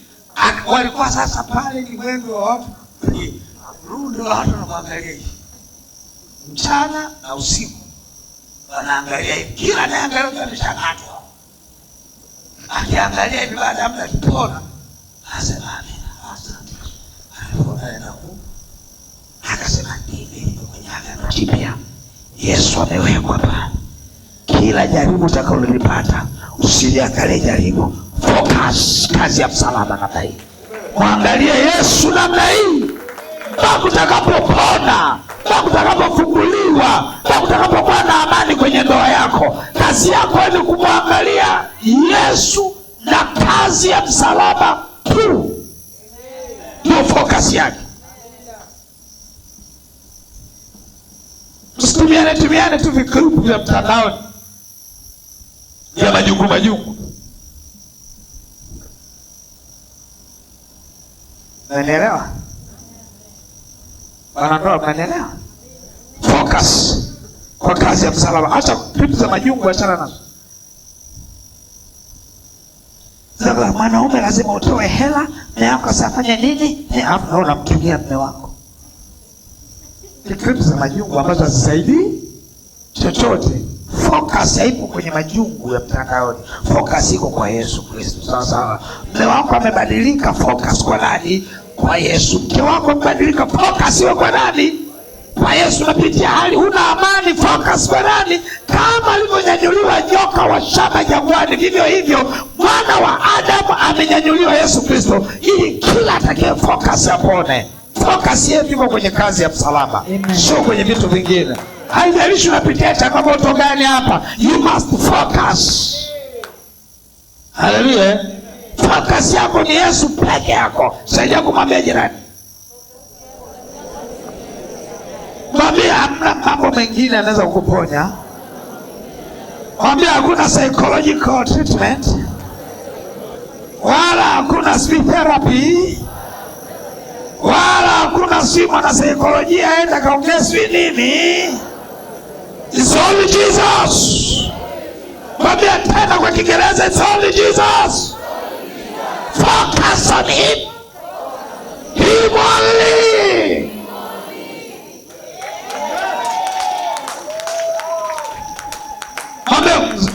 A: Walikuwa sasa pale ni mwendo wa watu, rundo la watu wanaangalia hivi mchana na usiku, wanaangalia hivi. Kila anayeangalia ameshang'atwa, akiangalia hivi baada ya muda kupona, asema amina, asante. Anaenda huko akasema hivi, kwenye agano jipya Yesu amewekwa hapa. Kila jaribu utakalolipata usiliangalie jaribu, focus kazi ya msalaba namna hii. Muangalie Yesu namna hii. Mpaka utakapopona, mpaka utakapofunguliwa, mpaka utakapokuwa na amani kwenye ndoa yako. Kazi yako ni kumwangalia Yesu na kazi ya msalaba tu. Ndio focus yake. Tumiane tu vikrupu vya mtandaoni ya majungu. Unaelewa? Wanandoa mnaelewa? Focus kwa kazi ya msalaba. Acha vitu za majungu, achana nazo. Sasa mwanaume lazima utoe hela, mume wako asafanye nini? Alafu unamtumia mume wako. Vitu za majungu ambazo hazisaidii chochote. Focus haipo kwenye majungu ya mtandaoni. Focus iko kwa Yesu Kristo. Sawa sawa. Mume wako amebadilika, focus kwa nani? Kwa Yesu. Mke wako amebadilika, focus iwe kwa nani? Kwa Yesu. Unapitia hali huna amani, focus kwa nani? Kama alivyonyanyuliwa nyoka wa shaba jangwani, vivyo hivyo mwana wa Adamu amenyanyuliwa Yesu Kristo, ili kila atakaye focus apone. Focus yetu iko kwenye kazi ya msalaba, sio kwenye vitu vingine. Haijalishi unapitia changamoto gani hapa, you must focus. Haleluya. Focus yako ni Yesu peke yako. Saidia kumwambia jirani, mwambie hamna mambo mengine anaweza kukuponya. Mwambie hakuna psychological treatment, wala hakuna speech therapy, wala hakuna simu na saikolojia aenda kaongea swi nini. It's only Jesus. Mwambie tena kwa Kiingereza, it's only Jesus. Focus on him. Him only.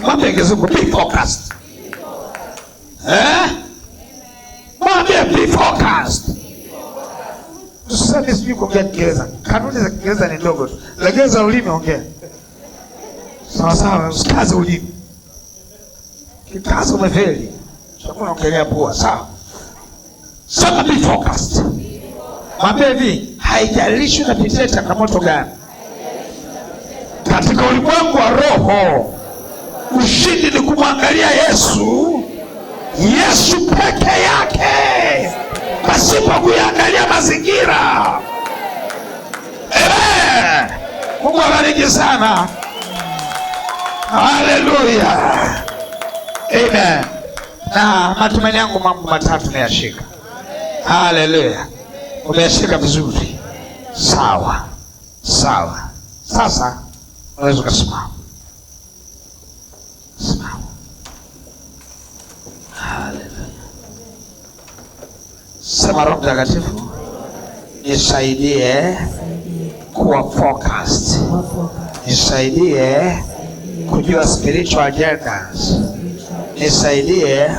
A: Mwambie Kizungu, be focused. Mwambie be focused. Usiseme sijui kuongea Kiingereza. Kanuni za Kiingereza ni ndogo tu. Legeza ulimi, ongea. Sawa sawa, usikaze ulimi. Kikaza umefeli. Chakula ongelea pua, sawa. Sema be focused. Mwambie hivi, haijalishi unapitia changamoto gani. Katika ulimwengu wa roho, ushindi ni kumwangalia Yesu. Yesu peke yake, pasipo kuangalia mazingira. Mungu abariki sana. Haleluya. Amen. Na matumaini yangu mambo matatu nayashika. Haleluya. Umeshika vizuri. Sawa. Sawa. Sasa unaweza kusimama. Simama. Haleluya. Sema Roho Mtakatifu, nisaidie kuwa focused. Nisaidie kujua spiritual agendas. Nisaidie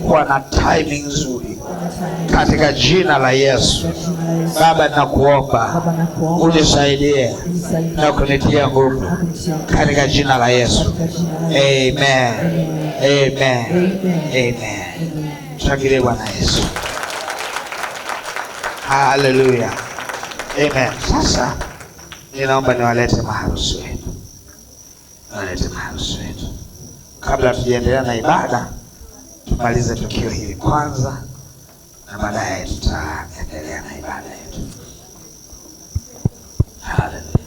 A: kuwa na timing nzuri katika jina la Yesu. Baba, nakuomba unisaidie na kunitia nguvu katika jina la Yesu. Amen. Amen. Amen. Tunakirie Bwana Yesu. Haleluya. Amen. Sasa ninaomba niwalete maharusi wetu. Niwalete maharusi wetu. Kabla tujaendelea na ibada, tumalize tukio hili kwanza na baadaye tutaendelea na ibada yetu. Haleluya.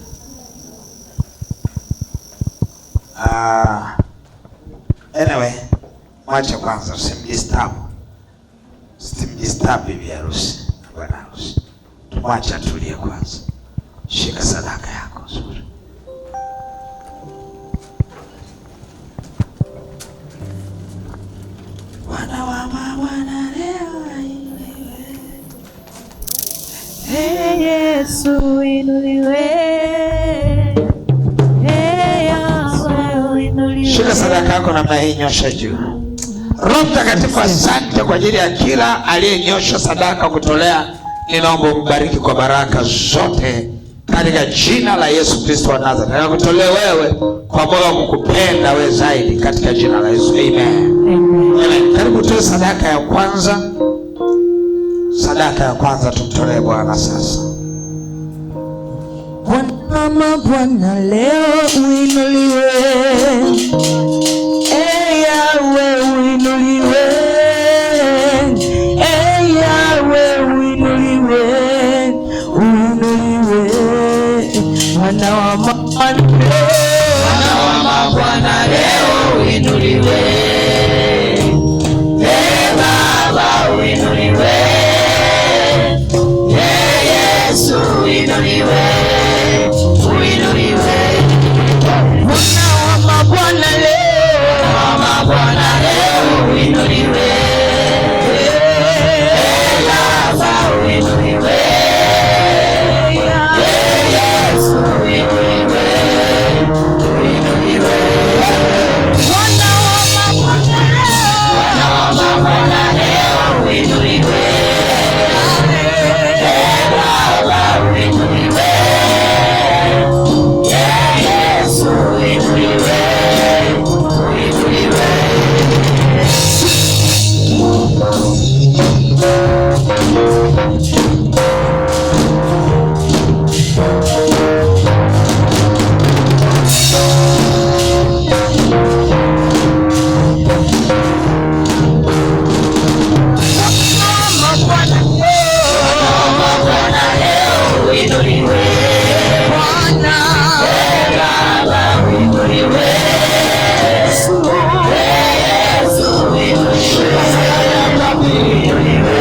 A: Anyway, mwacha kwanza usimdisturb. Usimdisturb bibi harusi, bwana harusi. Tumwacha tulie kwanza. Shika sadaka yako nzuri. Wana wa Bwana leo inuliwe.
B: Hey Yesu inuliwe. Hey Yesu inuliwe.
A: Shika sadaka yako namna hii, nyosha juu. Roho Mtakatifu, asante kwa ajili ya kila aliyenyosha sadaka kutolea. Ninaomba umbariki kwa baraka zote katika jina la Yesu Kristo wa Nazareth. Nakutolea wewe kwa moyo wa kukupenda wewe zaidi katika jina la Yesu. Amen. Amen. Karibu tuwe sadaka ya kwanza. Sadaka ya kwanza tumtolee Bwana sasa.
B: Bwana, Bwana leo uinuliwe. Ee Yahweh uinuliwe. Ee Yahweh uinuliwe. Uinuliwe. Bwana wa Bwana leo uinuliwe. Ee Baba uinuliwe. Ee Yesu uinuliwe. Uinuliwe. Bwana wa Bwana leo uinuliwe. Ee Baba uinuliwe. Ee Yesu uinuliwe. Uinuliwe. Bwana wa Bwana leo uinuliwe. Ee Baba uinuliwe. Ee Yesu uinuliwe. Uinuliwe. Uinuliwe.